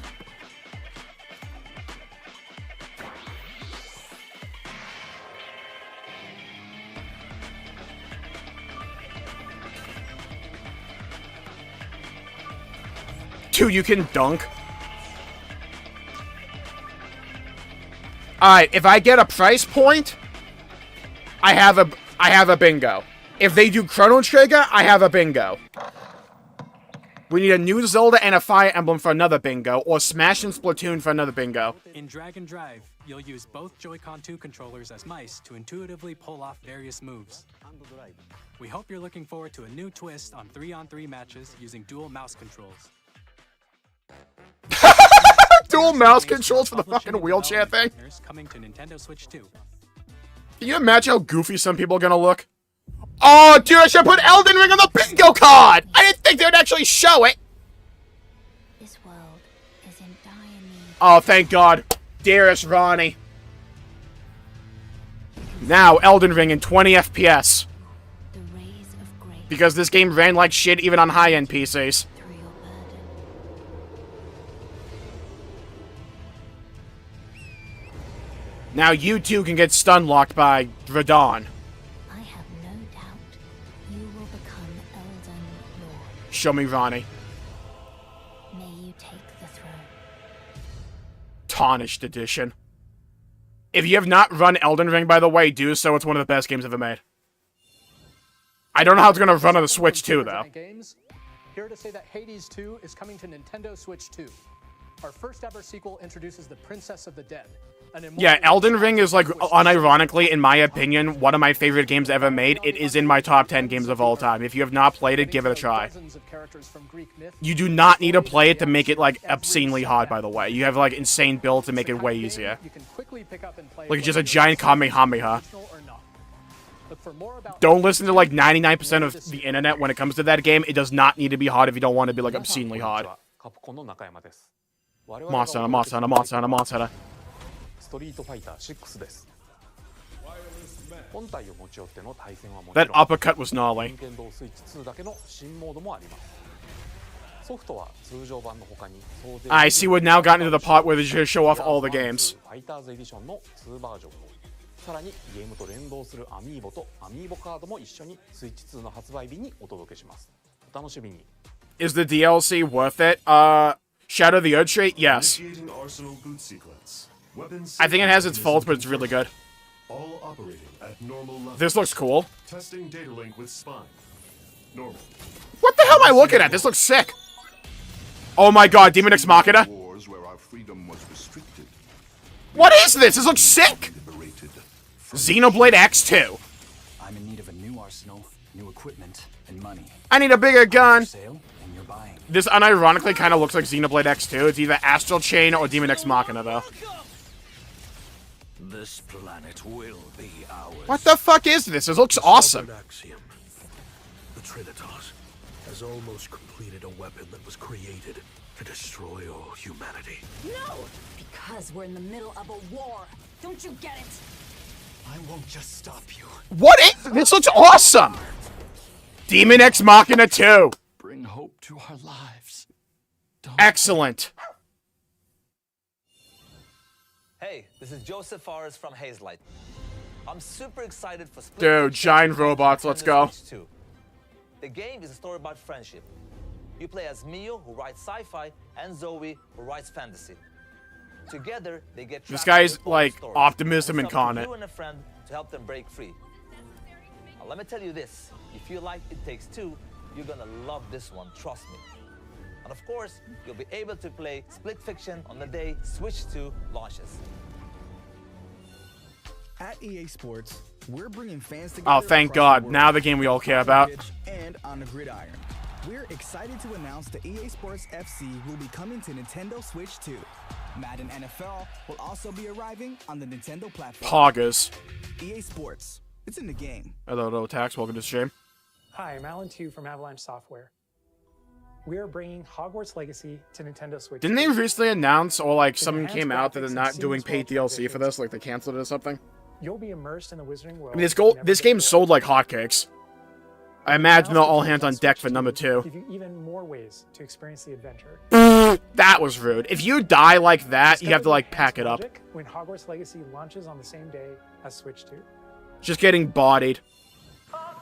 Dude, you can dunk. Alright, if I get a price point, I have a bingo. If they do Chrono Trigger, I have a bingo. We need a new Zelda and a Fire Emblem for another bingo, or Smash and Splatoon for another bingo. In Drag and Drive, you'll use both Joy-Con 2 controllers as mice to intuitively pull off various moves. We hope you're looking forward to a new twist on 3-on-3 matches using dual mouse controls. Dual mouse controls for the fucking wheelchair thing? Coming to Nintendo Switch 2. Can you imagine how goofy some people are gonna look? Oh, dude, I should put Elden Ring on the bingo card! I didn't think they would actually show it! This world is in dire need. Oh, thank God. Dearest Ronnie. Now, Elden Ring in 20 FPS. The rays of grace Because this game ran like shit even on high-end PCs. through your burden. Now you too can get stun-locked by Radon. I have no doubt you will become Elden Lord. Show me Ronnie. May you take the throne. Tarnished Edition. If you have not run Elden Ring, by the way, do so. It's one of the best games ever made. I don't know how it's going to run on the Switch too, though. Games, here to say that Hades 2 is coming to Nintendo Switch 2. Our first ever sequel introduces the Princess of the Dead. Yeah, Elden Ring is, like, unironically, in my opinion, one of my favorite games ever made. It is in my top 10 games of all time. If you have not played it, give it a try. You do not need to play it to make it, like, obscenely hard, by the way. You have, like, insane builds to make it way easier. Like, just a giant Kamehameha. Don't listen to, like, 99% of the internet when it comes to that game. It does not need to be hard if you don't want to be, like, obscenely hard. Monster Hunter, Monster Hunter, Monster Hunter, Monster Hunter. ストリートファイター6です。本体を持ち寄っての対戦はもちろん That uppercut was gnarly. 任天堂スイッチ2だけの新モードもあります。ソフトは通常版の他に総勢 I see we've now gotten to the part where they just show off all the games. ファイターズエディションの2バージョンと、さらにゲームと連動するアミーボとアミーボカードも一緒にスイッチ2の発売日にお届けします。お楽しみに。Is the DLC worth it? Shadow the Earth Trait? Yes. I think it has its faults, but it's really good. This looks cool. What the hell am I looking at? This looks sick. Oh my god, Demon X Machina? What is this? This looks sick! Xenoblade X2. I'm in need of a new arsenal, new equipment, and money. I need a bigger gun. Sale, and you're buying. This unironically kind of looks like Xenoblade X2. It's either Astral Chain or Demon X Machina, though. This planet will be ours. What the fuck is this? This looks awesome. Axiom. The Trinitas has almost completed a weapon that was created to destroy all humanity. No! Because we're in the middle of a war. Don't you get it? I won't just stop you. What is this? Looks awesome. Demon X Machina 2. Bring hope to our lives. Excellent. Hey, this is Joseph Forrest from Hazelight. I'm super excited for Split Dude, giant robots, let's go. The game is a story about friendship. You play as Mio, who writes sci-fi, and Zoe, who writes fantasy. Together, they get This guy's like optimism incarnate. You and a friend to help them break free. Now, let me tell you this: if you like It Takes Two, you're gonna love this one. Trust me. And of course, you'll be able to play Split Fiction on the day Switch 2 launches. At EA Sports, we're bringing fans together. Oh, thank God. Now the game we all care about. And on the gridiron. We're excited to announce that EA Sports FC will be coming to Nintendo Switch 2. Madden NFL will also be arriving on the Nintendo platform. Poggers. EA Sports. It's in the game. Hello, Tax. Welcome to the stream. Hi, I'm Alan Tu from Avalanche Software. We are bringing Hogwarts Legacy to Nintendo Switch. Didn't they recently announce, or like something came out that they're not doing paid DLC for this? Like they canceled it or something? You'll be immersed in the Wizarding World. I mean, this game sold like hotcakes. I imagine they're all hands on deck for number 2. Give you even more ways to experience the adventure. That was rude. If you die like that, you have to, like, pack it up. When Hogwarts Legacy launches on the same day as Switch 2. Just getting bodied.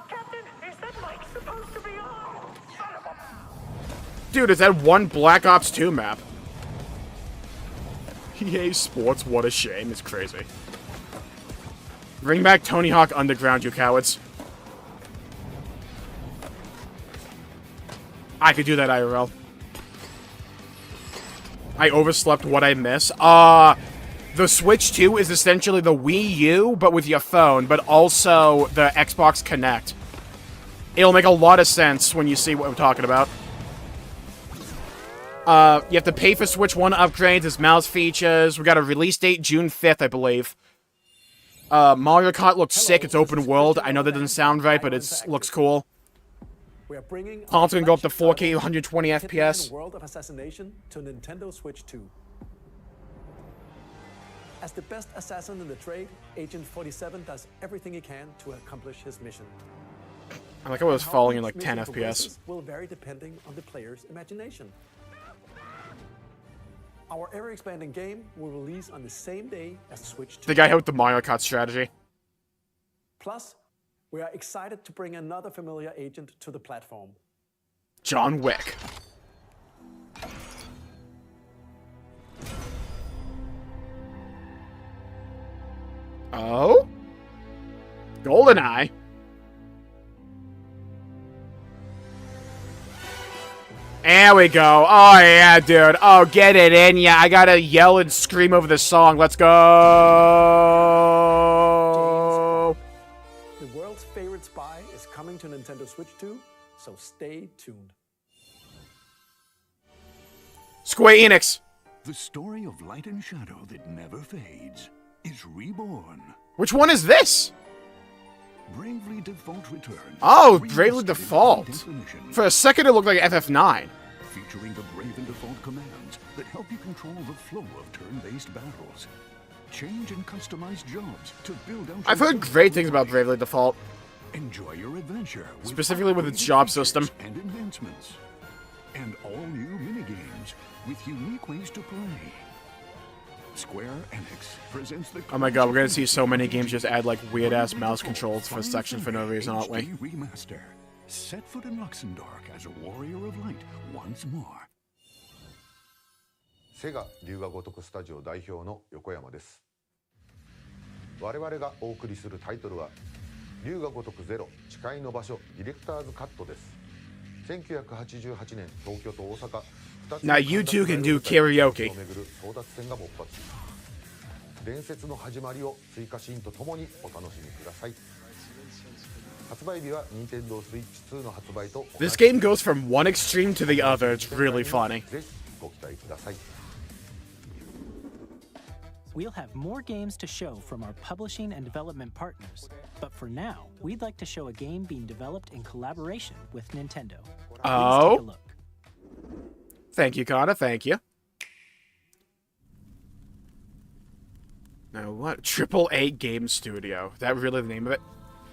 Captain, is that mic supposed to be on? Dude, is that one Black Ops 2 map? EA Sports, what a shame. It's crazy. Bring back Tony Hawk Underground, you cowards. I could do that IRL. I overslept what I miss. The Switch 2 is essentially the Wii U, but with your phone, but also the Xbox Kinect. It'll make a lot of sense when you see what I'm talking about. You have to pay for Switch 1 upgrades, there's mouse features. We got a release date, June 5th, I believe. Mario Kart looks sick, it's open world. I know that doesn't sound right, but it looks cool. Comps can go up to 4K, 120 FPS. World of Assassination to Nintendo Switch 2. As the best assassin in the trade, Agent 47 does everything he can to accomplish his mission. I like how it was falling in like 10 Mission FPS. progresses will vary depending on the player's imagination. Our ever-expanding game will release on the same day as Switch 2. The guy with the Mario Kart strategy. Plus, we are excited to bring another familiar agent to the platform. John Wick. Oh? GoldenEye? There we go. Oh, yeah, dude. Oh, get it in. Yeah, I gotta yell and scream over the song. Let's go. The world's favorite spy is coming to Nintendo Switch 2, so stay tuned. Square Enix. The story of light and shadow that never fades is reborn. Which one is this? Bravely Default returns. Oh, Bravely Default. For a second, it looked like FF9. Featuring the Brave and Default commands that help you control the flow of turn-based battles. Change and customize jobs to build out. I've heard great things about Bravely Default. Enjoy your adventure. Specifically with its job system. And advancements. And all new minigames with unique ways to play. Square Enix presents the Oh my god, we're gonna see so many games just add like weird-ass mouse controls for sections for no reason, aren't we? Remaster. Set foot in Luxembourg as a warrior of light once more. セガ龍が如くスタジオ代表の横山です。我々がお送りするタイトルは龍が如くゼロ誓いの場所ディレクターズカットです。1988年東京と大阪 Now you two can do karaoke. 争奪戦が勃発。伝説の始まりを追加シーンとともにお楽しみください。発売日は Nintendo Switch 2の発売と This game goes from one extreme to the other. It's really funny. ぜひご期待ください。 We'll have more games to show from our publishing and development partners, but for now, we'd like to show a game being developed in collaboration with Nintendo. Please take a look. Thank you, Connor. Thank you. Now what? AAA Game Studio. Is that really the name of it?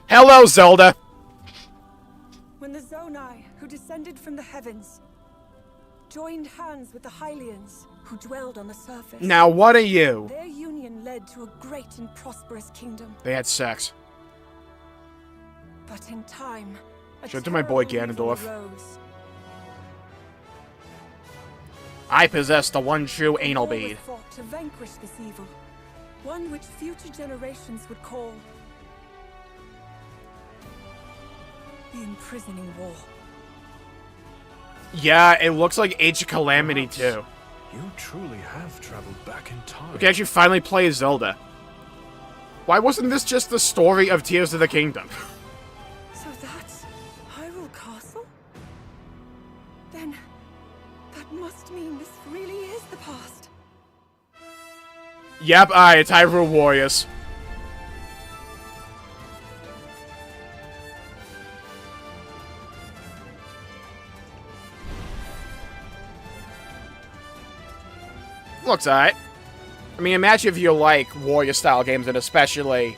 Hello, Zelda! When the Zonai, who descended from the heavens, joined hands with the Hylians, who dwelled on the surface. Now what are you? Their union led to a great and prosperous kingdom. They had sex. But in time, Show it to my boy terrible evil Ganondorf. arose. I possess the one true anal War was bead. fought to vanquish this evil, one which future generations would call the imprisoning war. Yeah, it looks like Age of Calamity too. You truly have traveled back in time. We can actually finally play as Zelda. Why wasn't this just the story of Tears of the Kingdom? So that's Hyrule Castle? Then that must mean this really is the past. Yep, it's Hyrule Warriors. Looks alright. I mean, imagine if you like warrior-style games, and especially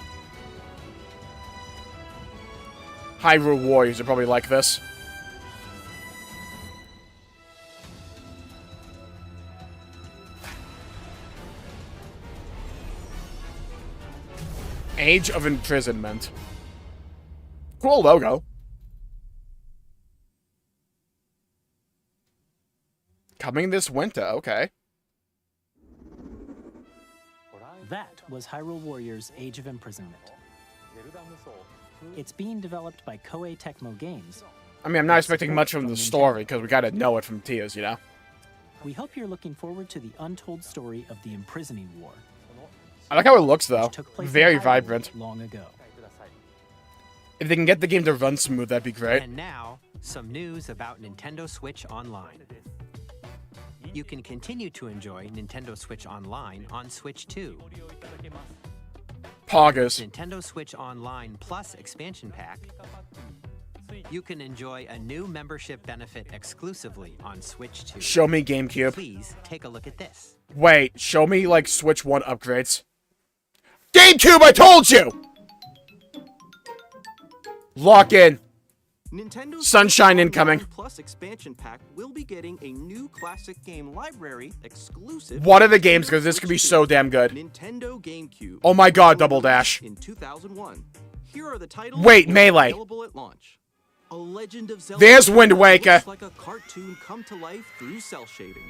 Hyrule Warriors are probably like this. Age of Imprisonment. Cool logo. Coming this winter, okay. That was Hyrule Warriors Age of Imprisonment. It's being developed by Koei Tecmo Games. I mean, I'm not expecting much from the story, because we gotta know it from Tears, you know? We hope you're looking forward to the untold story of the Imprisoning War. I like how it looks, though. Took place Very in Hyrule vibrant. long ago. If they can get the game to run smooth, that'd be great. And now, some news about Nintendo Switch Online. You can continue to enjoy Nintendo Switch Online on Switch 2. Poggers. Nintendo Switch Online Plus expansion pack. You can enjoy a new membership benefit exclusively on Switch 2. Show me GameCube. Please take a look at this. Wait, show me, like, Switch 1 upgrades. GameCube, I told you! Lock in. Nintendo Sunshine incoming. Plus expansion pack will be getting a new classic game library exclusive. What are the games? Because this could be so damn good. Nintendo GameCube. Oh my god, Double Dash. In 2001. Here are the titles. Wait, Melee. Available at launch. A Legend of Zelda. There's Wind Waker. Looks like a cartoon come to life through cell shading.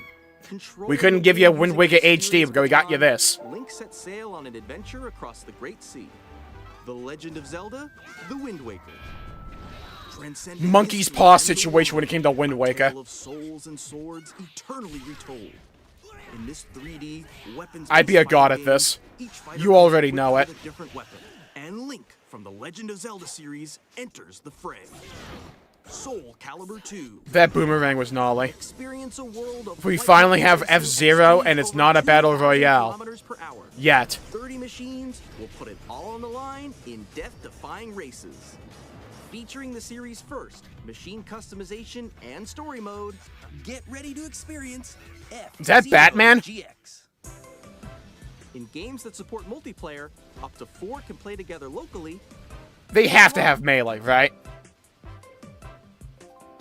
We couldn't give you Wind Waker HD, but we got you this. Link set sail on an adventure across the Great Sea. The Legend of Zelda, The Wind Waker. Monkey's Paw situation when it came to Wind Waker. Of souls and swords eternally retold. In this 3D weapons I'd be a god at this. You already know it. A different weapon. And Link from the Legend of Zelda series enters the fray. Soul Calibur 2. That boomerang was gnarly. Experience a world of We finally have F-Zero, and it's not a battle royale. Yet. 30 machines will put it all on the line in death-defying races. Featuring the series' first machine customization and story mode, get ready to experience Is that Batman? GX. In games that support multiplayer, up to 4 can play together locally. They have to have Melee, right?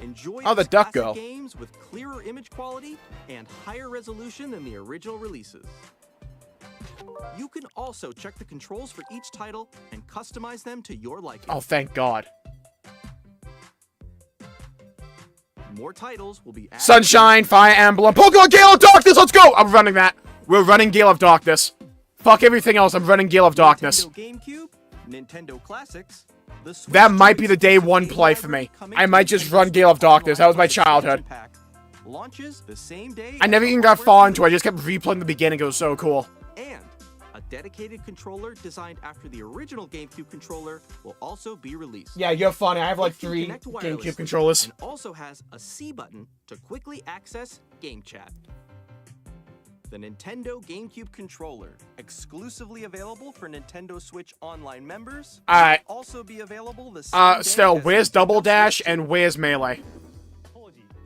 Enjoy Oh, the Duck classic Girl. games with clearer image quality and higher resolution than the original releases. You can also check the controls for each title and customize them to your liking. Oh, thank God. More titles will be added. Sunshine, Fire Emblem, Pokemon Gale of Darkness, let's go! I'm running that. We're running Gale of Darkness. Fuck everything else, I'm running Gale of Darkness. Nintendo GameCube, Nintendo Classics, the Switch That might be 2 the day one play for me. I might just run Gale of Darkness, that was my childhood. launches the same day. I never even got far into it, I just kept replaying the beginning, it was so cool. And a dedicated controller designed after the original GameCube controller will also be released. Yeah, you're funny, I have like It can 3 connect GameCube wirelessly controllers. And also has a C button to quickly access Game Chat. The Nintendo GameCube controller, exclusively available for Nintendo Switch Online members, Alright. will also be available the same day Still, as where's Nintendo Double Dash Switch and where's Melee?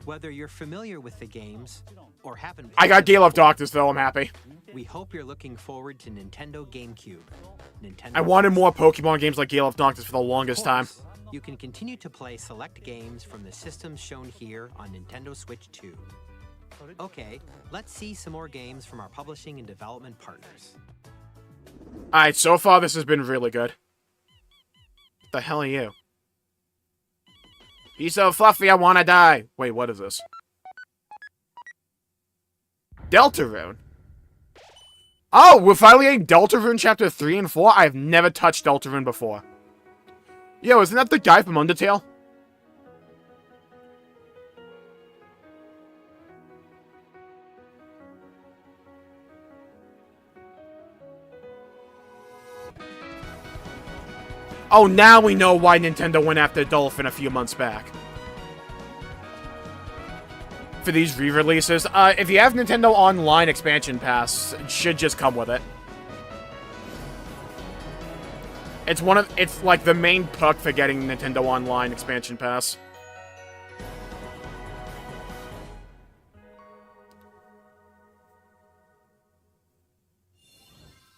Whether you're familiar with the games or haven't I got Gale of Darkness though, I'm happy. we hope you're looking forward to Nintendo GameCube. Nintendo I wanted more Pokemon games like Gale of Darkness for the longest time. You can continue to play select games from the systems shown here on Nintendo Switch 2. Okay, let's see some more games from our publishing and development partners. Alright, so far this has been really good. What the hell are you? He's so fluffy, I wanna die. Wait, what is this? Deltarune? Oh, we're finally getting Deltarune Chapter 3 and 4? I've never touched Deltarune before. Yo, isn't that the guy from Undertale? Oh, now we know why Nintendo went after Dolphin a few months back. For these re-releases. If you have Nintendo Online Expansion Pass, it should just come with it. It's like the main perk for getting Nintendo Online Expansion Pass.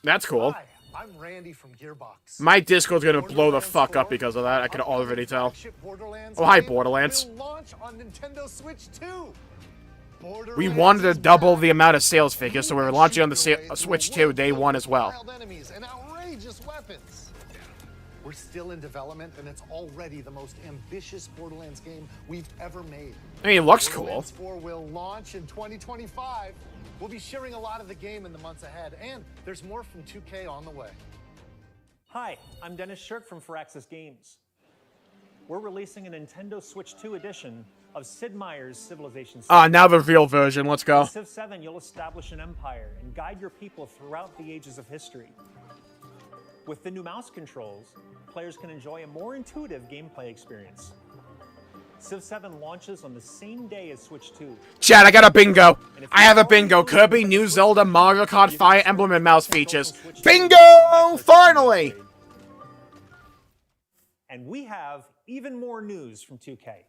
That's cool. Hi, I'm I'm Randy from Gearbox. My Discord's gonna blow the fuck up because of that. I can already tell. Oh, hi, Borderlands. Will launch on Nintendo Switch 2. We wanted to double the amount of sales figures, so we're launching on the Switch 2 day one as well. Wild enemies and outrageous weapons. We're still in development, and it's already the most ambitious Borderlands game we've ever made. I mean, it looks cool. Borderlands 4 will launch in 2025. We'll be sharing a lot of the game in the months ahead, and there's more from 2K on the way. Hi, I'm Dennis Shirk from Firaxis Games. We're releasing a Nintendo Switch 2 edition of Sid Meier's Civilization 7. Now the real version. Let's go. In Civ 7, you'll establish an empire and guide your people throughout the ages of history. With the new mouse controls, players can enjoy a more intuitive gameplay experience. Civ 7 launches on the same day as Switch 2. Chad, I got a bingo. I have a bingo. Kirby, New Zelda, Mario Kart, Fire Emblem, and mouse features. Bingo! Finally! And we have even more news from 2K.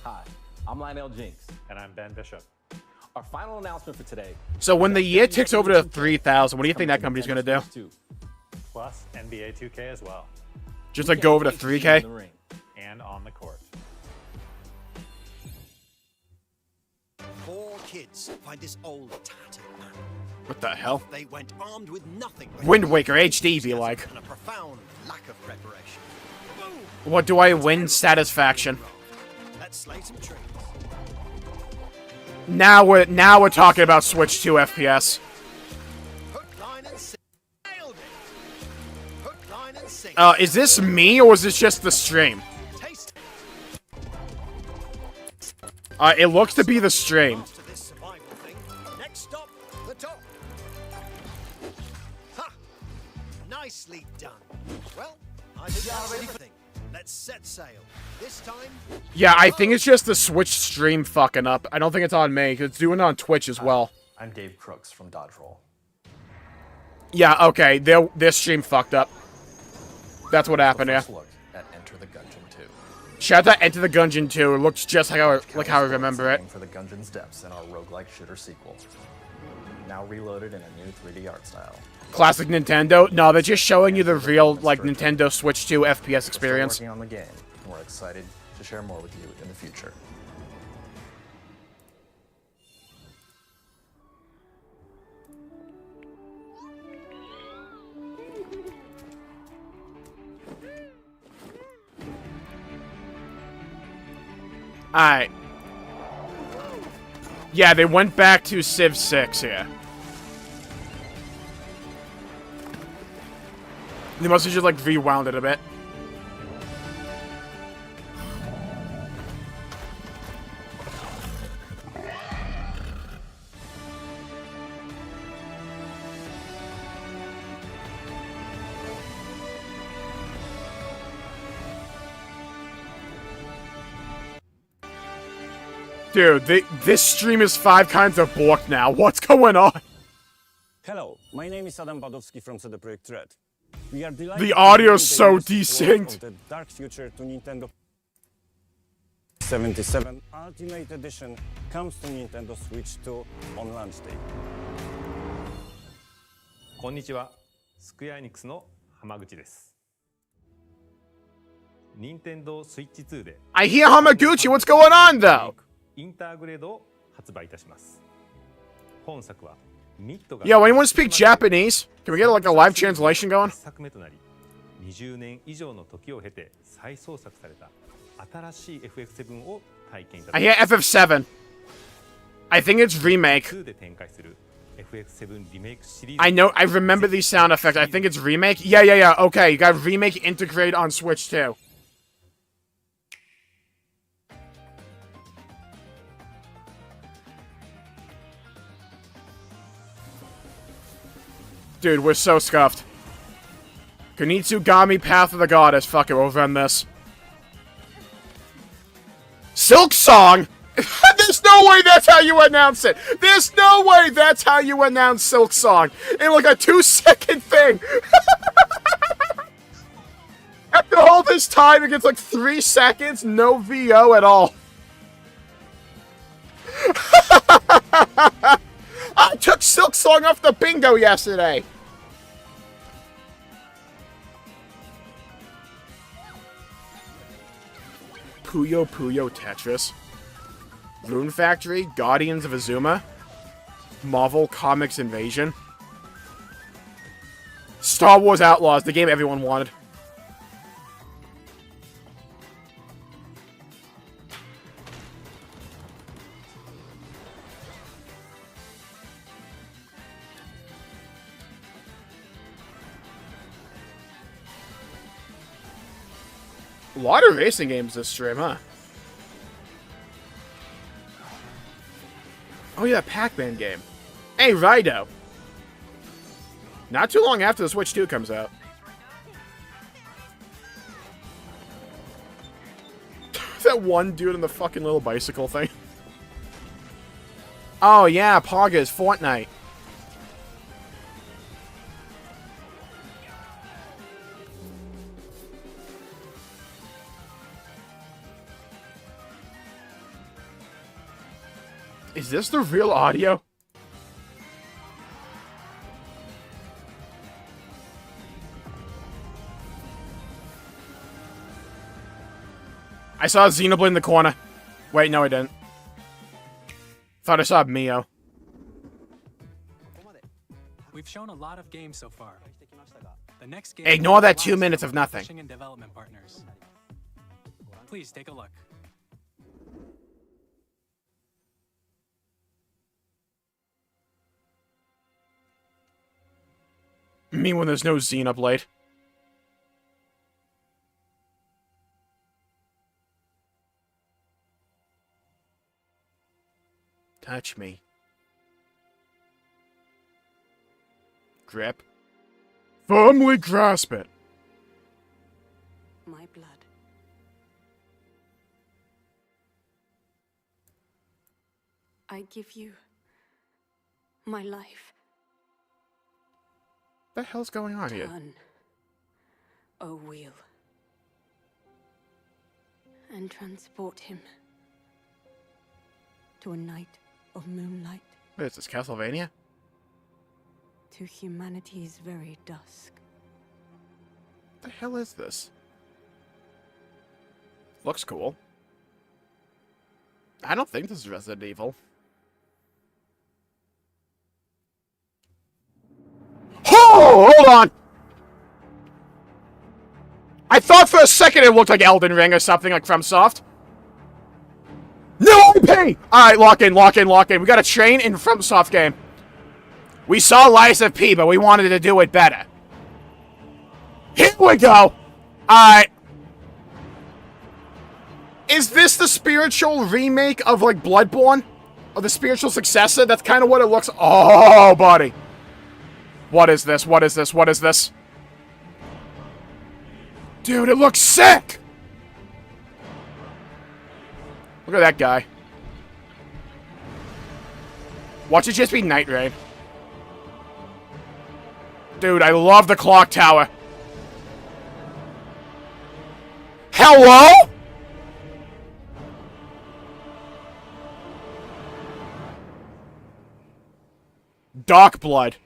Hi, I'm Lionel Jinks. And I'm Ben Bishop. Our final announcement for today. So when the year ticks over to 3,000, what do you think that company's gonna do? Plus NBA 2K as well. Just like go over to 3K? And on the court. 4 kids find this old tattered man. What the hell? They went armed with nothing. Wind Waker HD be like. And a profound lack of preparation. What do I win? Satisfaction. Let's slay some trees. Now we're talking about Switch 2 FPS. Is this me or is this just the stream? It looks to be the stream. Next stop, the top. Ha! Nicely done. Well, I think that's everything. Let's set sail. This time. Yeah, I think it's just the Switch stream fucking up. I don't think it's on me, because it's doing it on Twitch as well. I'm Dave Crooks from Dodge Roll. Yeah, okay, their stream fucked up. That's what happened, yeah. Look at Enter the Gungeon 2. Shout out to Enter the Gungeon 2. It looks just like how I remember it. For the Gungeon's depths in our roguelike shooter sequel. Now reloaded in a new 3D art style. Classic Nintendo? No, they're just showing you the real, like, Nintendo Switch 2 FPS experience. We're working on the game, and we're excited to share more with you in the future. Alright. Yeah, they went back to Civ 6 here. They must have just, like, rewound it a bit. Dude, this stream is 5 kinds of borked now. What's going on? Hello, my name is Adam Badowski from CD Projekt Red. We are delighted the audio's so desynced. The dark future to Nintendo 77 Ultimate Edition comes to Nintendo Switch 2 on launch day. こんにちは、スクエアエニックスの浜口です。Nintendo Switch 2で I hear Hamaguchi, what's going on though? インターグレードを発売いたします。本作は Yo, anyone speak Japanese? Can we get like a live translation going? 作目となり、20年以上の時を経て再創作された新しい FF7 を体験いただきます。 I hear FF7. I think it's remake. 2で展開する FF7 リメイクシリーズ。 I know, I remember these sound effects. I think it's remake. Yeah. Okay, you got remake integrate on Switch too. Dude, we're so scuffed. Kunitsugami Path of the Goddess. Fuck it, we'll run this. Silk Song? There's no way that's how you announce it! There's no way that's how you announce Silk Song! In like a 2-second thing! After all this time, it gets like 3 seconds, no VO at all. I took Silk Song off the bingo yesterday! Puyo Puyo Tetris. Rune Factory, Guardians of Azuma, Marvel Comics Invasion, Star Wars Outlaws, the game everyone wanted. A lot of racing games this stream, huh? Oh yeah, Pac-Man game. Hey, Rido. Not too long after the Switch 2 comes out. That one dude on the fucking little bicycle thing. Oh yeah, Poggers, Fortnite. Is this the real audio? I saw Xenoblade in the corner. Wait, no I didn't. Thought I saw Mio. We've shown a lot of games so far. The next game Ignore that 2 minutes of nothing. publishing and development partners. Please take a look. Me when there's no Xenoblade. Touch me. Grip. Firmly grasp it. My blood. I give you my life. What the hell's going on here? Turn a wheel and transport him to a night of moonlight, Wait, is this Castlevania? to humanity's very dusk. What the hell is this? Looks cool. I don't think this is Resident Evil. Oh, hold on! I thought for a second it looked like Elden Ring or something like FromSoft. No IP! Alright, lock in, lock in, lock in. We got a train in FromSoft game. We saw Lies of P, but we wanted to do it better. Here we go! Alright. Is this the spiritual remake of, like, Bloodborne? Or the spiritual successor? That's kind of what it looks... Oh, buddy. What is this? What is this? What is this? Dude, it looks sick! Look at that guy. Watch it just be Night Raid. Dude, I love the clock tower. Hello? Dusk Bloods.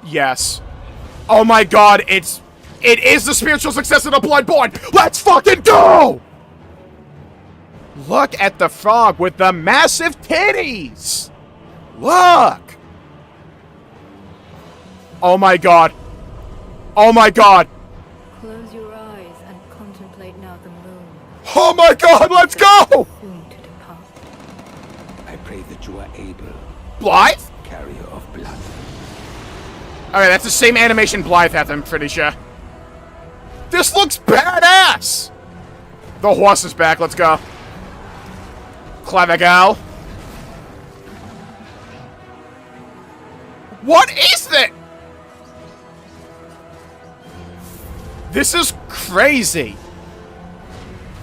Yes. Oh my god, it is the spiritual successor to Bloodborne! Let's fucking go! Look at the frog with the massive titties! Look! Oh my god. Oh my god. Close your eyes and contemplate now the moon. Oh my god, let's go! Soon to depart. I pray that you are able. Blythe? Carrier of blood. Okay, that's the same animation Blythe had, I'm pretty sure. This looks badass! The horse is back, let's go. Clever gal. What is that? This is crazy.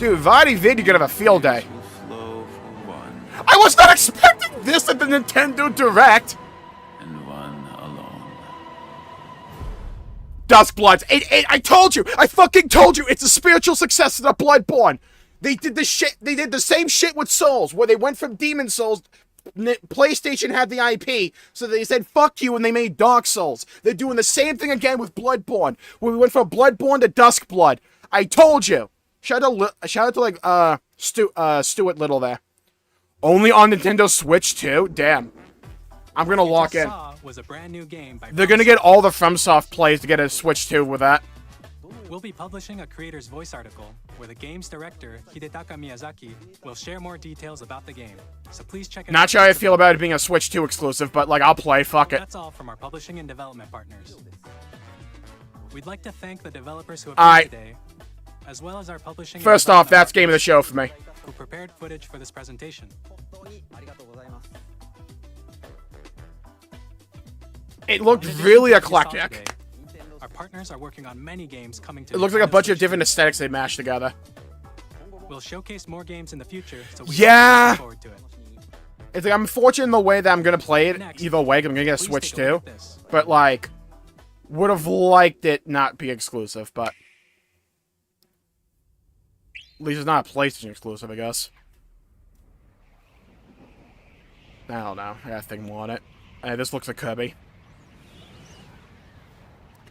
Dude, Vadi Vid, you're gonna have a field day. I was not expecting this at the Nintendo Direct. Dusk Bloods. I told you. I fucking told you. It's a spiritual successor to Bloodborne. They did the shit. They did the same shit with Souls, where they went from Demon Souls. PlayStation had the IP, so they said fuck you and they made Dark Souls. They're doing the same thing again with Bloodborne, where we went from Bloodborne to Dusk Blood. I told you. Shout out to like Stuart Little there. Only on Nintendo Switch too. Damn. I'm gonna lock in. Was a brand new game by They're gonna get all the FromSoft plays to get a Switch 2 with that. We'll be publishing a creator's voice article where the game's director, Hidetaka Miyazaki, will share more details about the game. So please check it out. Not sure how I feel about it being a Switch 2 exclusive, but like I'll play, fuck it. That's all from our publishing and development partners. We'd like to thank the developers who have Alright. today, as well as our publishing. First off, that's game of the show for me. Who prepared footage for this presentation. It looked really eclectic. Our partners are working on many games coming to. It looks like a bunch of different aesthetics they mashed together. We'll showcase more games in the future, so we Yeah. look forward to it. It's like I'm fortunate in the way that I'm gonna play it either way. 'Cause I'm gonna get a Switch 2, but like, would have liked it not be exclusive, but at least it's not a PlayStation exclusive, I guess. I don't know. I gotta think more on it. This looks like Kirby.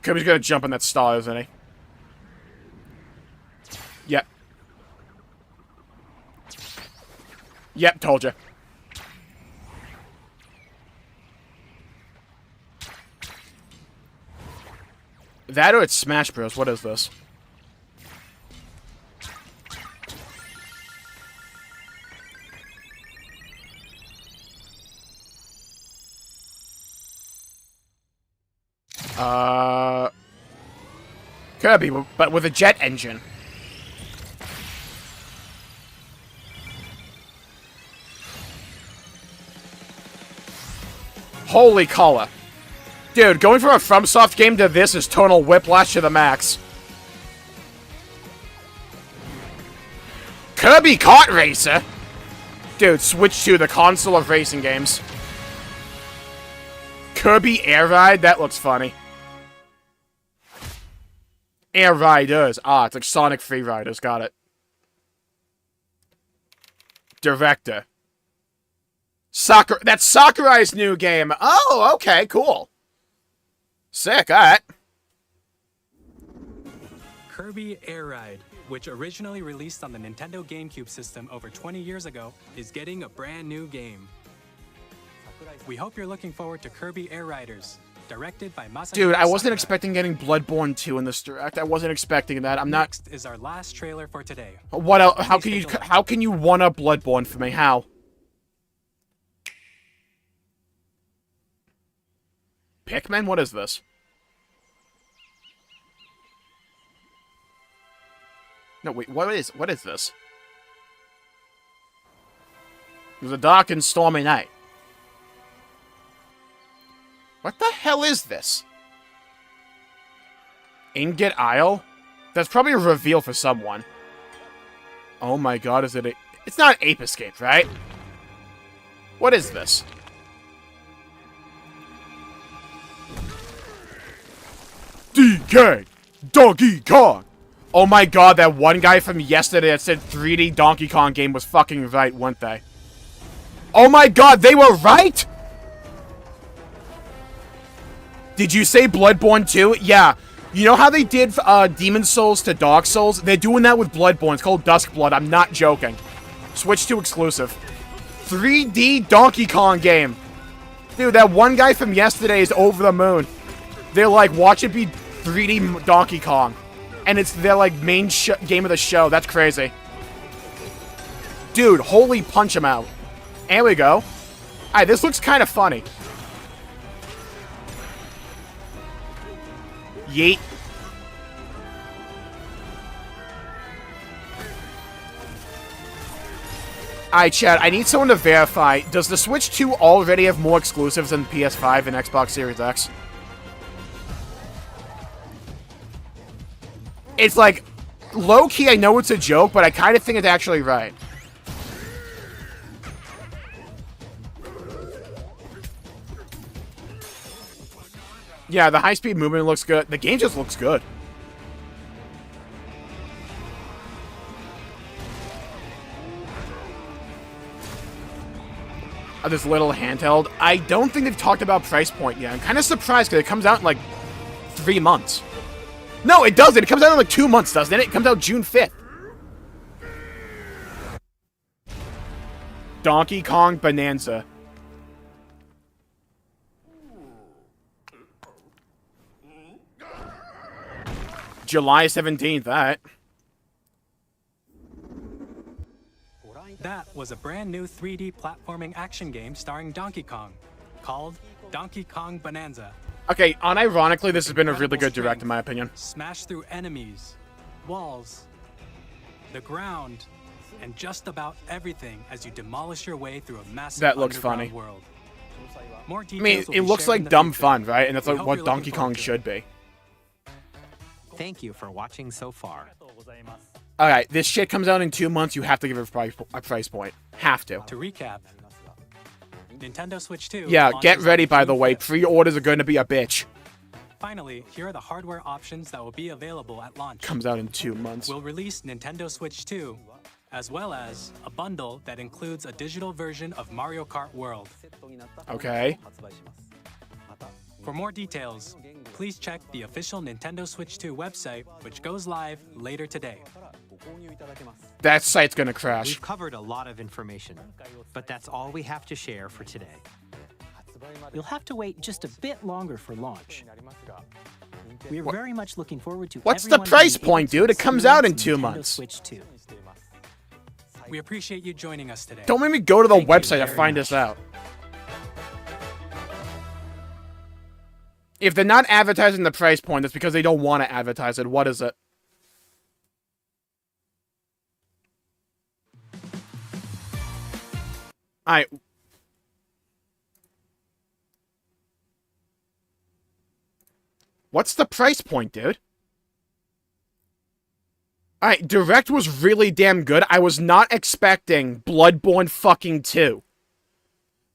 Kirby's gonna jump on that star, isn't he? Yep. Yep, told you. That or it's Smash Bros. What is this? Kirby, but with a jet engine. Holy color. Dude, going from a FromSoft game to this is tonal whiplash to the max. Kirby Kart Racer? Dude, switch to the console of racing games. Kirby Air Ride? That looks funny. Air Riders. Ah, it's like Sonic Free Riders. Got it. Director. That's Sakurai's new game. Oh, okay, cool. Sick, alright. Kirby Air Ride, which originally released on the Nintendo GameCube system over 20 years ago, is getting a brand new game. We hope you're looking forward to Kirby Air Riders, directed by Masahiro Dude, I wasn't Sakurai. expecting getting Bloodborne 2 in this direct. I wasn't expecting that. I'm not. Next is our last trailer for today. What else? How can you one up Bloodborne for me? How? Pikmin? What is this? No, wait, what is this? It was a dark and stormy night. What the hell is this? Ingot Isle? That's probably a reveal for someone. Oh my god, is it a... It's not Ape Escape, right? What is this? DK! Donkey Kong! Oh my god, that one guy from yesterday that said 3D Donkey Kong game was fucking right, weren't they? Oh my god, they were right?! Did you say Bloodborne 2? Yeah. You know how they did Demon Souls to Dark Souls? They're doing that with Bloodborne. It's called Dusk Blood. I'm not joking. Switch 2 exclusive. 3D Donkey Kong game. Dude, that one guy from yesterday is over the moon. They're like, watch it be 3D Donkey Kong. And it's their like main game of the show. That's crazy. Dude, holy punch him out. There we go. Alright, this looks kind of funny. Yeet. Alright, Chad, I need someone to verify. Does the Switch 2 already have more exclusives than PS5 and Xbox Series X? It's like, low-key, I know it's a joke, but I kind of think it's actually right. Yeah, the high-speed movement looks good. The game just looks good. This little handheld. I don't think they've talked about price point yet. I'm kind of surprised because it comes out in like 3 months. No, it doesn't. It comes out in like 2 months, doesn't it? It comes out June 5th. Donkey Kong Bonanza. July 17th, that. That was a brand new 3D platforming action game starring Donkey Kong, called Donkey Kong Bonanza. Okay, unironically, this has been a really good direct, in my opinion. Smash through enemies, walls, the ground, and just about everything as you demolish your way through a massive That looks underground funny. world. More I mean, details will it be looks shared in like the dumb future. fun, right? And that's We like hope what you're Donkey looking Kong forward to should be. Thank you for watching so far. Alright, this shit comes out in 2 months, you have to give it a price point. Have to. To recap, Nintendo Switch 2. Yeah, get launches ready, on by the June way. 5th. Pre-orders are going to be a bitch. Finally, here are the hardware options that will be available at launch. Comes out in 2 months. We'll release Nintendo Switch 2, as well as a bundle that includes a digital version of Mario Kart World. Okay. For more details, please check the official Nintendo Switch 2 website, which goes live later today. That site's gonna crash. We've covered a lot of information, but that's all we have to share for today. You'll have to wait just a bit longer for launch. We're very much looking forward to What's the everyone price being able point, to dude? It comes out in experience 2 Nintendo months. Switch 2. We appreciate you joining us today. Don't make me go to the Thank you website to very find much. this out. If they're not advertising the price point, it's because they don't want to advertise it. What is it? Alright. What's the price point, dude? Alright, Direct was really damn good. I was not expecting Bloodborne fucking 2.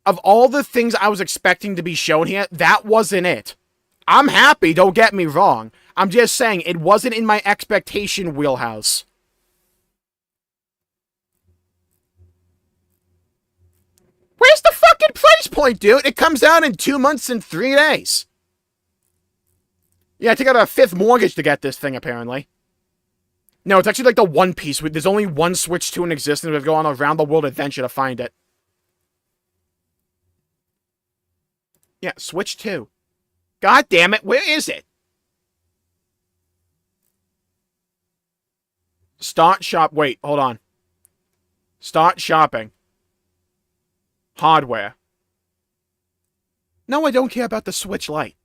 Of all the things I was expecting to be shown here, that wasn't it. I'm happy, don't get me wrong. I'm just saying, it wasn't in my expectation wheelhouse. Where's the fucking price point, dude? It comes out in 2 months and 3 days. Yeah, I took out a 5th mortgage to get this thing, apparently. No, it's actually like the One Piece. There's only one Switch 2 in existence. We have to go on a round-the-world adventure to find it. Yeah, Switch 2. God damn it, where is it? Start shop. Wait, hold on. Start shopping. Hardware. No, I don't care about the Switch Lite.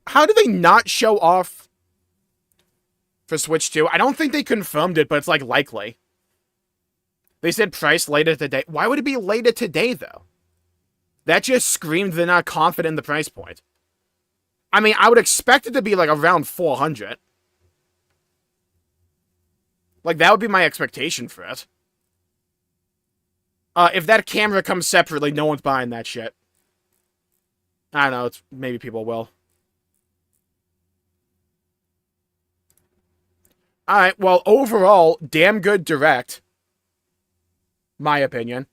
How do they not show off for Switch 2? I don't think they confirmed it, but it's like likely. They said price later today. Why would it be later today, though? That just screamed they're not confident in the price point. I mean, I would expect it to be like around 400. Like, that would be my expectation for it. If that camera comes separately, no one's buying that shit. I don't know, maybe people will. Alright, well, overall, damn good Direct. My opinion.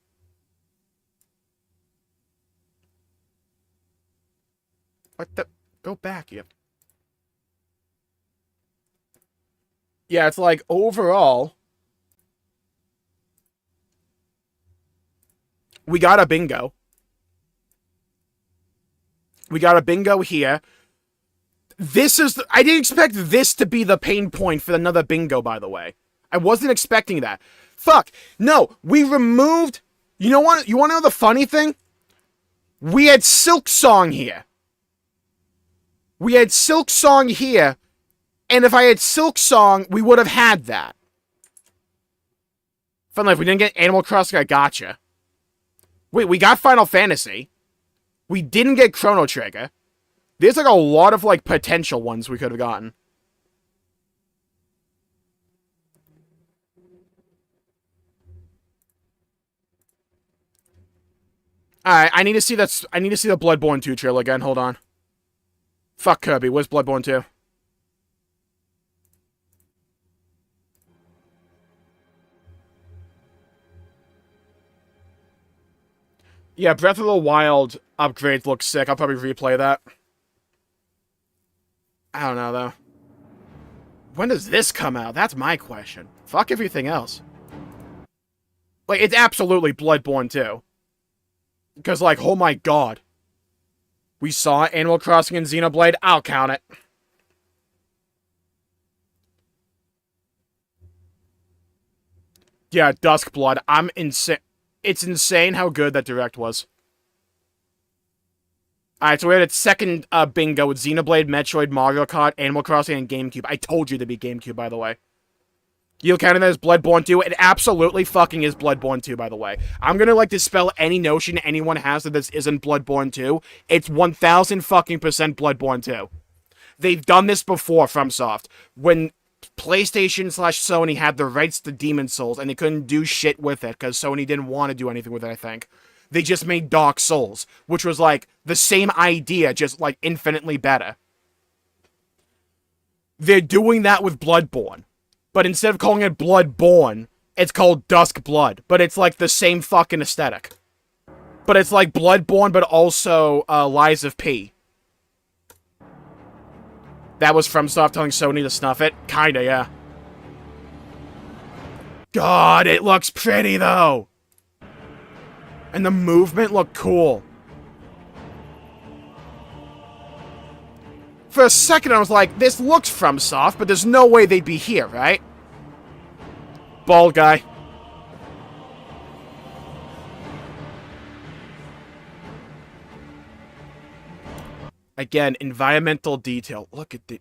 What the? Go back, you. Yeah, it's like, overall, we got a bingo. We got a bingo here. This is... I didn't expect this to be the pain point for another bingo, by the way. I wasn't expecting that. Fuck. No, we removed... You know what? You want to know the funny thing? We had Silk Song here. We had Silk Song here. And if I had Silk Song, we would have had that. Funnily, if we didn't get Animal Crossing, I gotcha. Wait, we got Final Fantasy. We didn't get Chrono Trigger. There's like a lot of like potential ones we could have gotten. Alright, I need to see that. I need to see the Bloodborne 2 trailer again. Hold on. Fuck Kirby. Where's Bloodborne 2? Yeah, Breath of the Wild upgrades look sick. I'll probably replay that. I don't know, though. When does this come out? That's my question. Fuck everything else. Like, it's absolutely Bloodborne 2. Because, like, oh my god. We saw Animal Crossing and Xenoblade. I'll count it. Yeah, Dusk Blood. I'm insane. It's insane how good that direct was. Alright, so we had its second bingo with Xenoblade, Metroid, Mario Kart, Animal Crossing, and GameCube. I told you to be GameCube, by the way. You counting that as Bloodborne 2? It absolutely fucking is Bloodborne 2, by the way. I'm gonna, like, dispel any notion anyone has that this isn't Bloodborne 2. It's 1000 fucking percent Bloodborne 2. They've done this before, FromSoft. When PlayStation/Sony had the rights to Demon's Souls, and they couldn't do shit with it, because Sony didn't want to do anything with it, I think. They just made Dark Souls, which was, like, the same idea, just, like, infinitely better. They're doing that with Bloodborne. But instead of calling it Bloodborne, it's called Dusk Blood. But it's, like, the same fucking aesthetic. But it's, like, Bloodborne, but also, Lies of P. That was FromSoft telling Sony to snuff it? Kinda, yeah. God, it looks pretty, though! And the movement looked cool. For a second, I was like, this looks FromSoft, but there's no way they'd be here, right? Bald guy. Again, environmental detail. Look at the...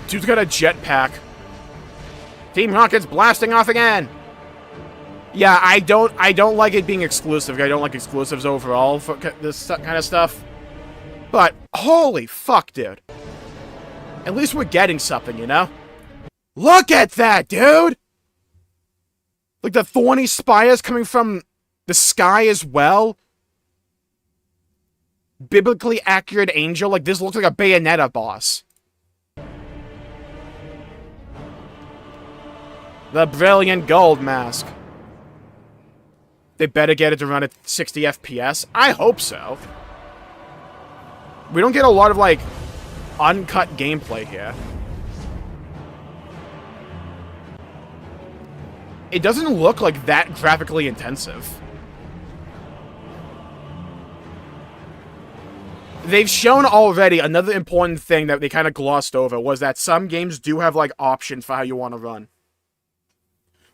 Dude's got a jetpack. Team Rocket's blasting off again. Yeah, I don't like it being exclusive. I don't like exclusives overall for this kind of stuff. But holy fuck, dude. At least we're getting something, you know? Look at that, dude! Like the thorny spires coming from the sky as well. Biblically accurate angel. Like, this looks like a Bayonetta boss. The brilliant gold mask. They better get it to run at 60 FPS. I hope so. We don't get a lot of, like, uncut gameplay here. It doesn't look like that graphically intensive. They've shown already another important thing that they kind of glossed over was that some games do have, like, options for how you want to run.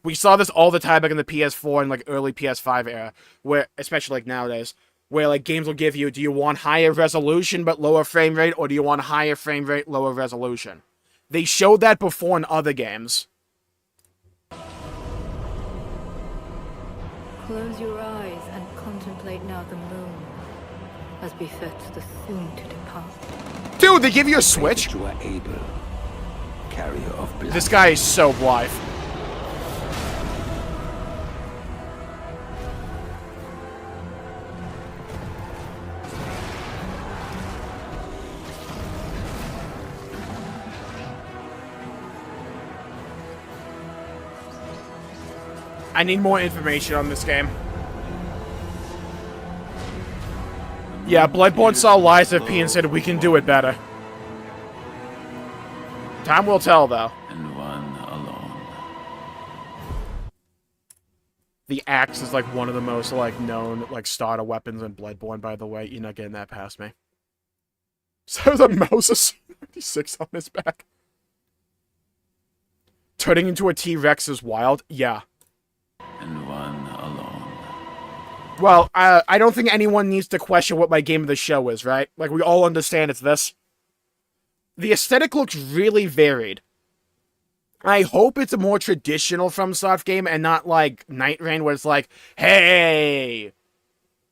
We saw this all the time back in the PS4 and, like, early PS5 era, where, especially, like, nowadays, where, like, games will give you, do you want higher resolution but lower frame rate, or do you want higher frame rate, lower resolution? They showed that before in other games. Close your eyes and contemplate now the moon, as befits the soon-to-depart. Dude, they give you a Switch? You are able, carrier of blood. This guy is so blithe. I need more information on this game. Yeah, Bloodborne saw Lies of P and said we can do it better. Time will tell, though. And one alone. The axe is like one of the most like known like starter weapons in Bloodborne, by the way. You're not getting that past me. So the mouse is 96 on his back. Turning into a T-Rex is wild. Yeah. And one alone. Well, I don't think anyone needs to question what my game of the show is, right? Like, we all understand it's this. The aesthetic looks really varied. I hope it's a more traditional FromSoft game and not like Night Rain, where it's like, hey,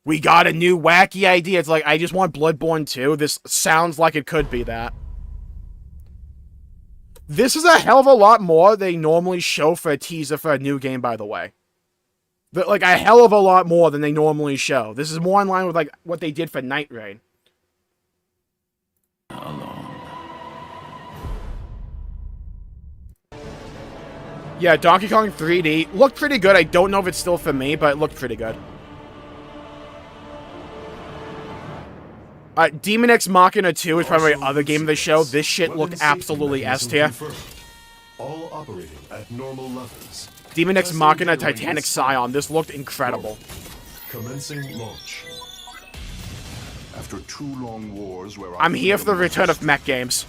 we got a new wacky idea. It's like, I just want Bloodborne 2. This sounds like it could be that. This is a hell of a lot more they normally show for a teaser for a new game, by the way. Like, a hell of a lot more than they normally show. This is more in line with, like, what they did for Night Rain. Alone. Yeah, Donkey Kong 3D looked pretty good. I don't know if it's still for me, but it looked pretty good. Demon X Machina 2 is probably my other game of the show. This shit looked absolutely S tier. All operating at normal levels. Demon X Machina Titanic Scion. This looked incredible. Commencing launch. After 2 long wars where I'm here for the return of mech games.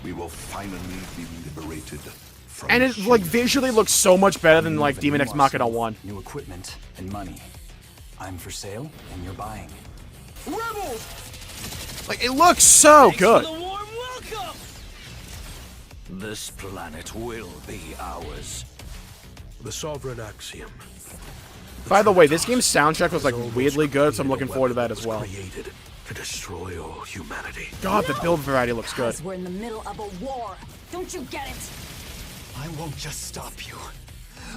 We will finally be liberated from And it like visually looks so much better than like Demon X Machina 1. New equipment and money. I'm for sale and you're buying. Rebels! Like it looks so good. This planet will be ours. The sovereign axiom. By the way, this game's soundtrack was like weirdly good, so I'm looking forward to that as well. Created to destroy all humanity. God, the build variety looks good. We're in the middle of a war. Don't you get it? I won't just stop you.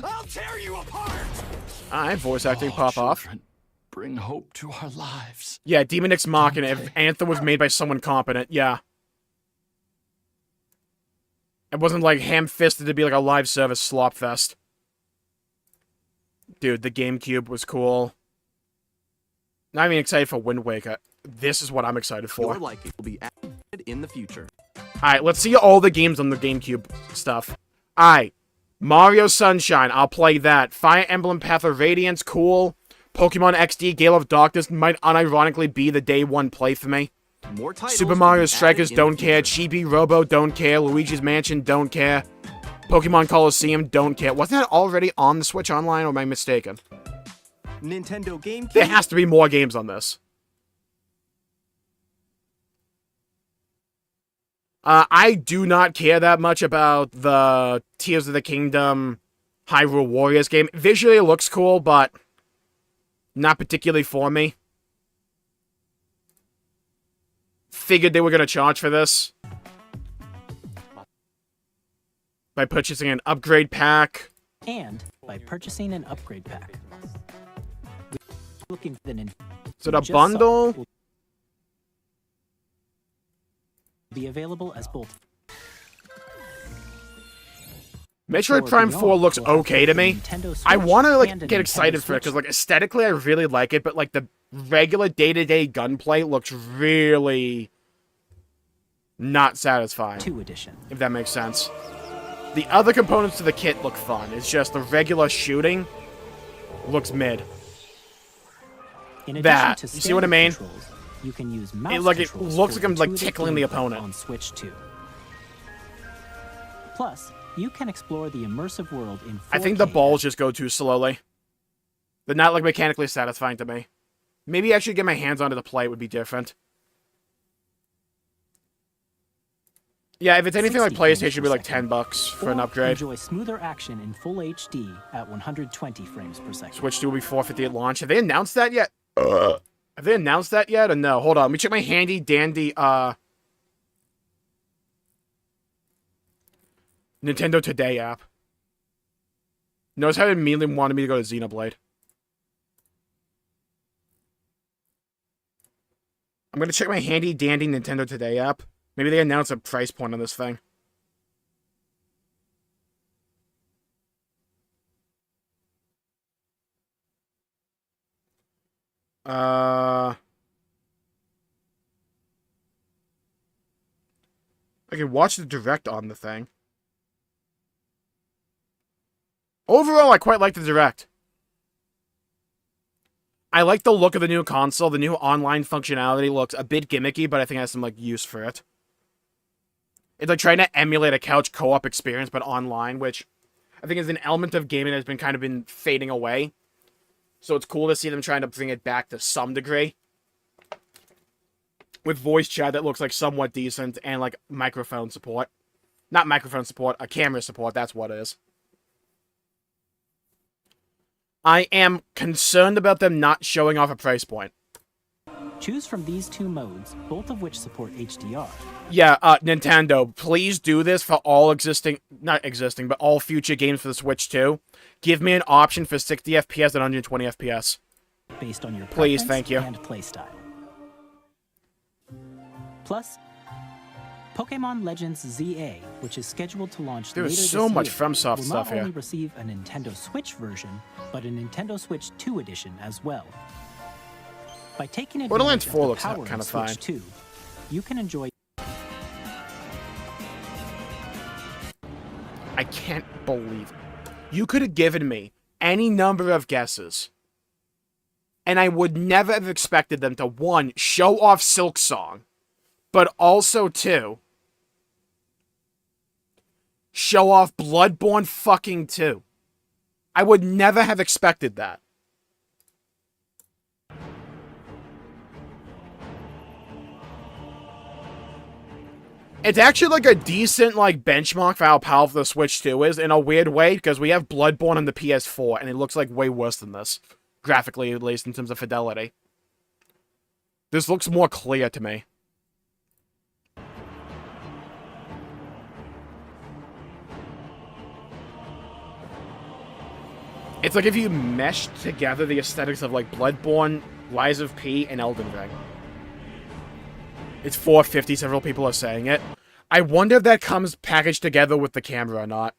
I'll tear you apart! Alright, voice acting pop off. Bring hope to our lives. Yeah, Demon X Machina. If Anthem was made by someone competent, yeah. It wasn't like ham-fisted to be like a live service slop fest. Dude, the GameCube was cool. Not even excited for Wind Waker. This is what I'm excited for. Your liking will be added in the future. Alright, let's see all the games on the GameCube stuff. Alright. Mario Sunshine, I'll play that. Fire Emblem Path of Radiance, cool. Pokemon XD Gale of Darkness might unironically be the day one play for me. More titles Super Mario will be Strikers, added in don't the care. future. Chibi Robo, don't care. Luigi's Mansion, don't care. Pokemon Coliseum, don't care. Wasn't that already on the Switch Online, or am I mistaken? Nintendo GameCube. There has to be more games on this. I do not care that much about the Tears of the Kingdom Hyrule Warriors game. Visually, it looks cool, but not particularly for me. Figured they were going to charge for this by purchasing an upgrade pack. And by purchasing an upgrade pack. Looking for the Is it a bundle? Will be available as both. Metroid Prime 4 looks okay to me. I want to like get excited for it because like aesthetically I really like it, but like the regular day-to-day gunplay looks really not satisfying. 2 edition. If that makes sense. The other components to the kit look fun. It's just the regular shooting looks mid. In addition That. to You see what I mean? controls, you can use mouse It controls looks for like I'm like intuitive tickling the gameplay opponent. on Switch 2. Plus, you can explore the immersive world in 4K. I think the balls just go too slowly. They're not like mechanically satisfying to me. Maybe actually get my hands onto the play would be different. Yeah, if it's anything like PlayStation, it'd be like $10 for an upgrade. Enjoy smoother action in full HD at 120 frames per second. Switch 2 will be $450 at launch. Have they announced that yet? Have they announced that yet or no? Hold on, let me check my handy dandy Nintendo Today app. Notice how it immediately wanted me to go to Xenoblade. I'm gonna check my handy dandy Nintendo Today app. Maybe they announced a price point on this thing. I can watch the direct on the thing. Overall, I quite like the direct. I like the look of the new console. The new online functionality looks a bit gimmicky, but I think it has some like use for it. It's like trying to emulate a couch co-op experience, but online, which I think is an element of gaming that's been fading away. So it's cool to see them trying to bring it back to some degree. With voice chat that looks like somewhat decent, and like microphone support. Not microphone support, a camera support, that's what it is. I am concerned about them not showing off a price point. Choose from these 2 modes, both of which support HDR. Yeah, Nintendo, please do this for all not existing, but all future games for the Switch 2. Give me an option for 60 FPS and 120 FPS. Based on your please, preference thank you. and playstyle. Plus, Pokemon Legends ZA, which is scheduled to launch later There's this so much year, FromSoft will stuff not here. only receive a Nintendo Switch version, but a Nintendo Switch 2 edition as well. By taking Borderlands advantage 4 of the looks power kind of of fine. Switch 2, you can enjoy. I can't believe it. You could have given me any number of guesses, and I would never have expected them to, one, show off Silk Song, but also, two, show off Bloodborne fucking 2. I would never have expected that. It's actually like a decent like benchmark for how powerful the Switch 2 is in a weird way, because we have Bloodborne on the PS4 and it looks like way worse than this. Graphically, at least in terms of fidelity. This looks more clear to me. It's like if you meshed together the aesthetics of like Bloodborne, Lies of P, and Elden Ring. It's 450, several people are saying it. I wonder if that comes packaged together with the camera or not.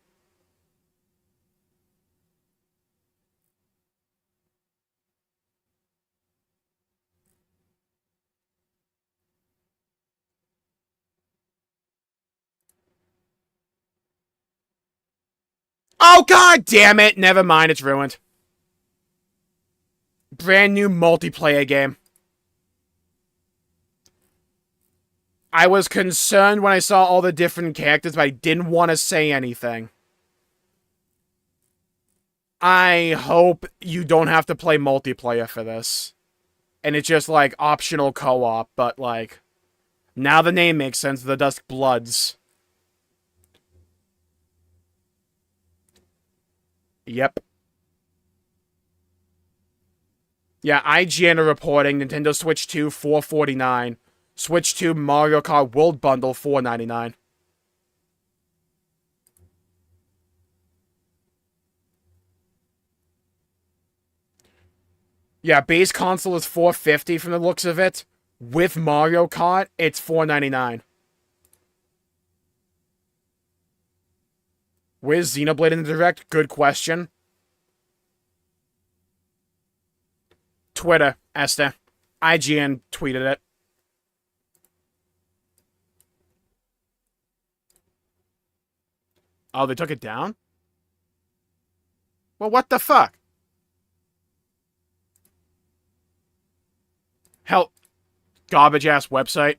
Oh, god damn it! Never mind, it's ruined. Brand new multiplayer game. I was concerned when I saw all the different characters, but I didn't want to say anything. I hope you don't have to play multiplayer for this. And it's just, like, optional co-op, but, like... Now the name makes sense, the Dusk Bloods. Yep. Yeah, IGN are reporting Nintendo Switch 2, $449. Switch 2 Mario Kart World Bundle, $499. Yeah, base console is $450 from the looks of it. With Mario Kart, it's $499. Where's Xenoblade in the Direct? Good question. Twitter, Esther. IGN tweeted it. Oh, they took it down? Well, what the fuck? Hell, garbage-ass website.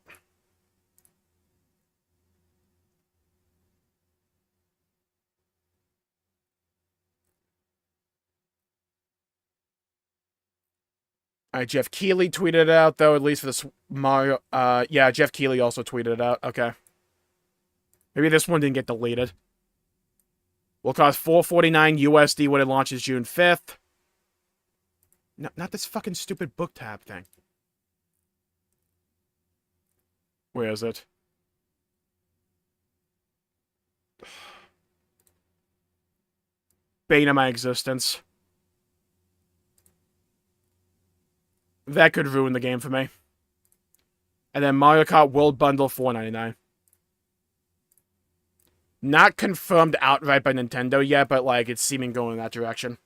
Alright, Jeff Keighley tweeted it out, though, at least for this Mario... yeah, Jeff Keighley also tweeted it out. Okay. Maybe this one didn't get deleted. Will cost $449 USD when it launches June 5th. No, not this fucking stupid book tab thing. Where is it? Bane of my existence. That could ruin the game for me. And then Mario Kart World Bundle, $499. Not confirmed outright by Nintendo yet, but, like, it's seeming going in that direction.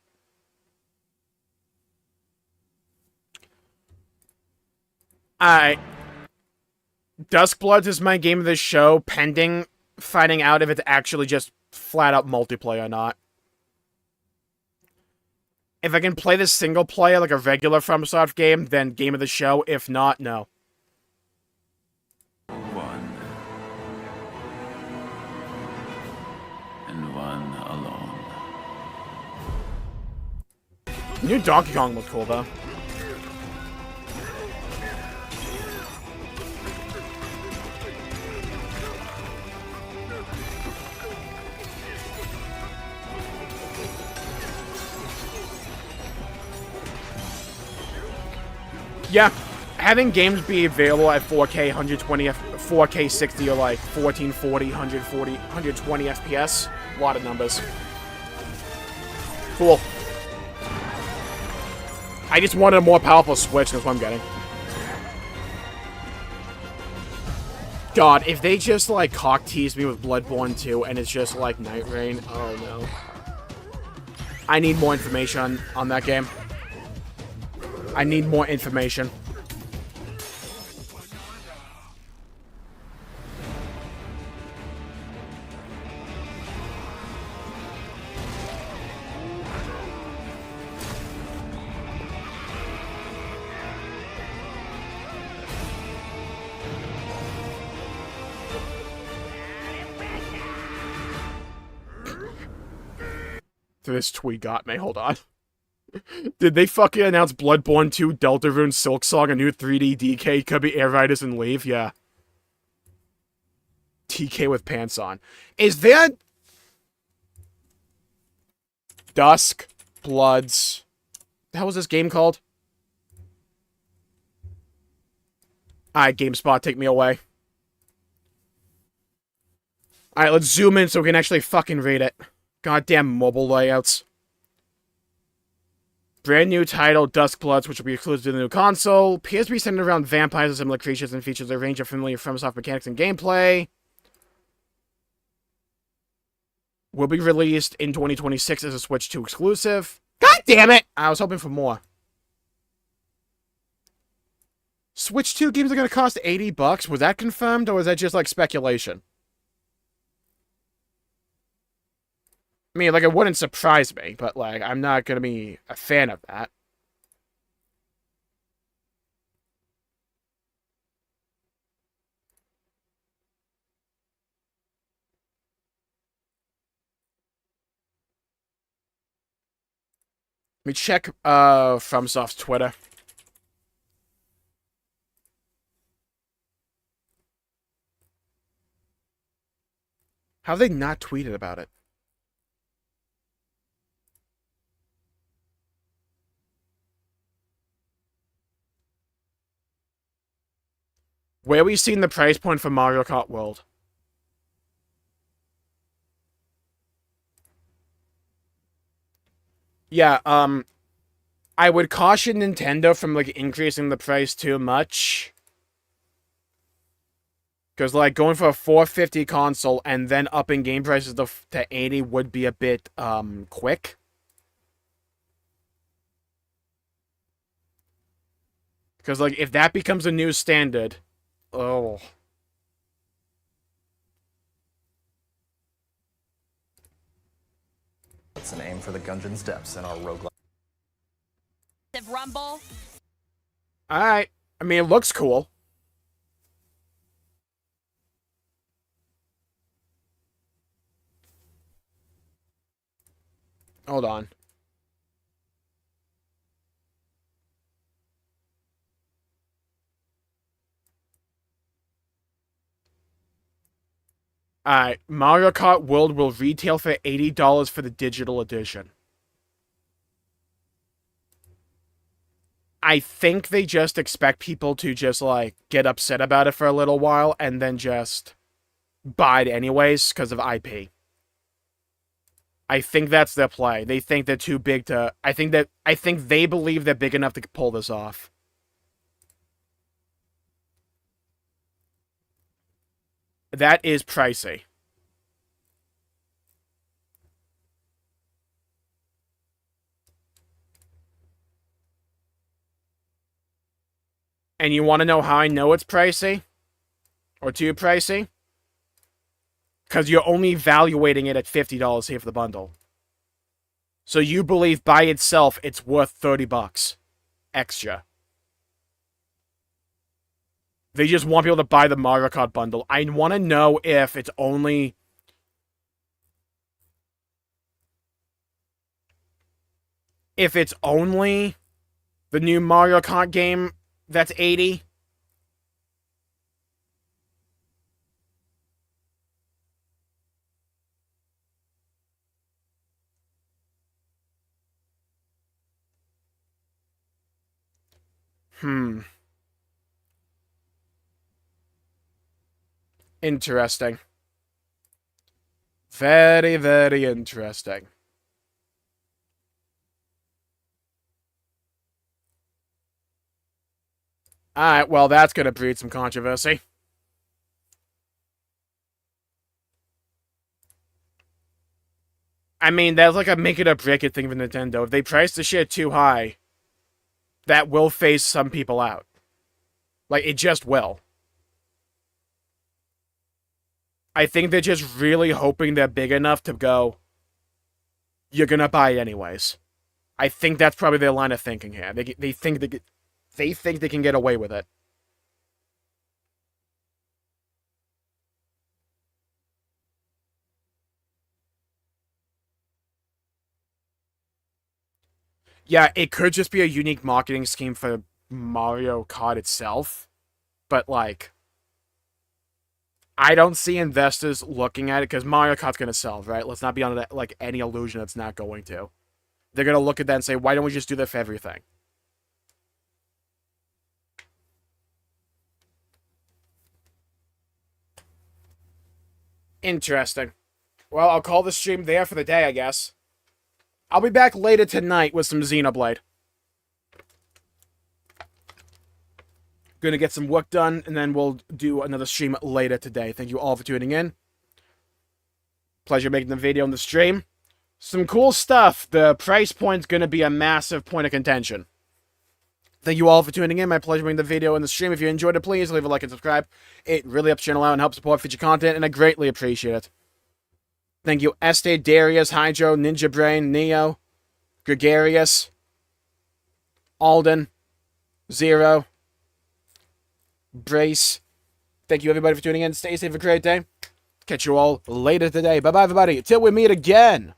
Alright. Dusk Bloods is my game of the show, pending finding out if it's actually just flat-out multiplayer or not. If I can play this single player like a regular FromSoft game, then game of the show. If not, no. New Donkey Kong looked cool, though. Yeah, having games be available at 4K, 120, 4K 60, or like 1440, 140, 120 FPS, a lot of numbers. Cool. I just wanted a more powerful Switch, that's what I'm getting. God, if they just, like, cock tease me with Bloodborne 2 and it's just, like, Night Rain, oh no. I need more information on that game. I need more information. This tweet got me. Hold on. Did they fucking announce Bloodborne 2, Deltarune, Silksong, a new 3D DK, Cubby Air Riders, and Leave? Yeah. TK with pants on. Is that... Dusk Bloods. How was this game called? Alright, GameSpot, take me away. Alright, let's zoom in so we can actually fucking read it. Goddamn mobile layouts. Brand new title, Dusk Bloods, which will be exclusive to the new console. Appears to be centered around vampires and similar creatures and features a range of familiar FromSoft mechanics and gameplay. Will be released in 2026 as a Switch 2 exclusive. God damn it! I was hoping for more. Switch 2 games are going to cost $80? Was that confirmed, or was that just, like, speculation? I mean, like, it wouldn't surprise me, but, like, I'm not gonna be a fan of that. Let me check, FromSoft's Twitter. How have they not tweeted about it? Where are we seeing the price point for Mario Kart World? Yeah, I would caution Nintendo from, like, increasing the price too much. Because, like, going for a $450 console and then upping game prices to $80 would be a bit, quick. Because, like, if that becomes a new standard... Oh. It's an aim for the Gungeon's depths in our roguelike. Rumble. Alright. I mean, it looks cool. Hold on. Alright, Mario Kart World will retail for $80 for the digital edition. I think they just expect people to just, like, get upset about it for a little while and then just buy it anyways because of IP. I think that's their play. They think they're too big to... I think they believe they're big enough to pull this off. That is pricey. And you want to know how I know it's pricey? Or too pricey? Because you're only evaluating it at $50 here for the bundle. So you believe by itself it's worth $30 extra. They just want people to buy the Mario Kart bundle. I want to know if it's only... If it's only the new Mario Kart game that's $80. Interesting. Very, very interesting. Alright, well, that's gonna breed some controversy. I mean, that's like a make it or break it thing for Nintendo. If they price the shit too high, that will phase some people out. Like, it just will. I think they're just really hoping they're big enough to go, you're gonna buy it anyways. I think that's probably their line of thinking here. They think they can get away with it. Yeah, it could just be a unique marketing scheme for Mario Kart itself, but like, I don't see investors looking at it because Mario Kart's gonna sell, right? Let's not be under that, like, any illusion it's not going to. They're gonna look at that and say, why don't we just do that for everything? Interesting. Well, I'll call the stream there for the day, I guess. I'll be back later tonight with some Xenoblade. Gonna get some work done, and then we'll do another stream later today. Thank you all for tuning in. Pleasure making the video on the stream. Some cool stuff. The price point's gonna be a massive point of contention. Thank you all for tuning in. My pleasure making the video and the stream. If you enjoyed it, please leave a like and subscribe. It really helps the channel out and helps support future content, and I greatly appreciate it. Thank you, Este, Darius, Hydro, Ninja Brain, Neo, Gregarious, Alden, Zero, Brace. Thank you, everybody, for tuning in. Stay safe. Have a great day. Catch you all later today. Bye-bye, everybody. Till we meet again.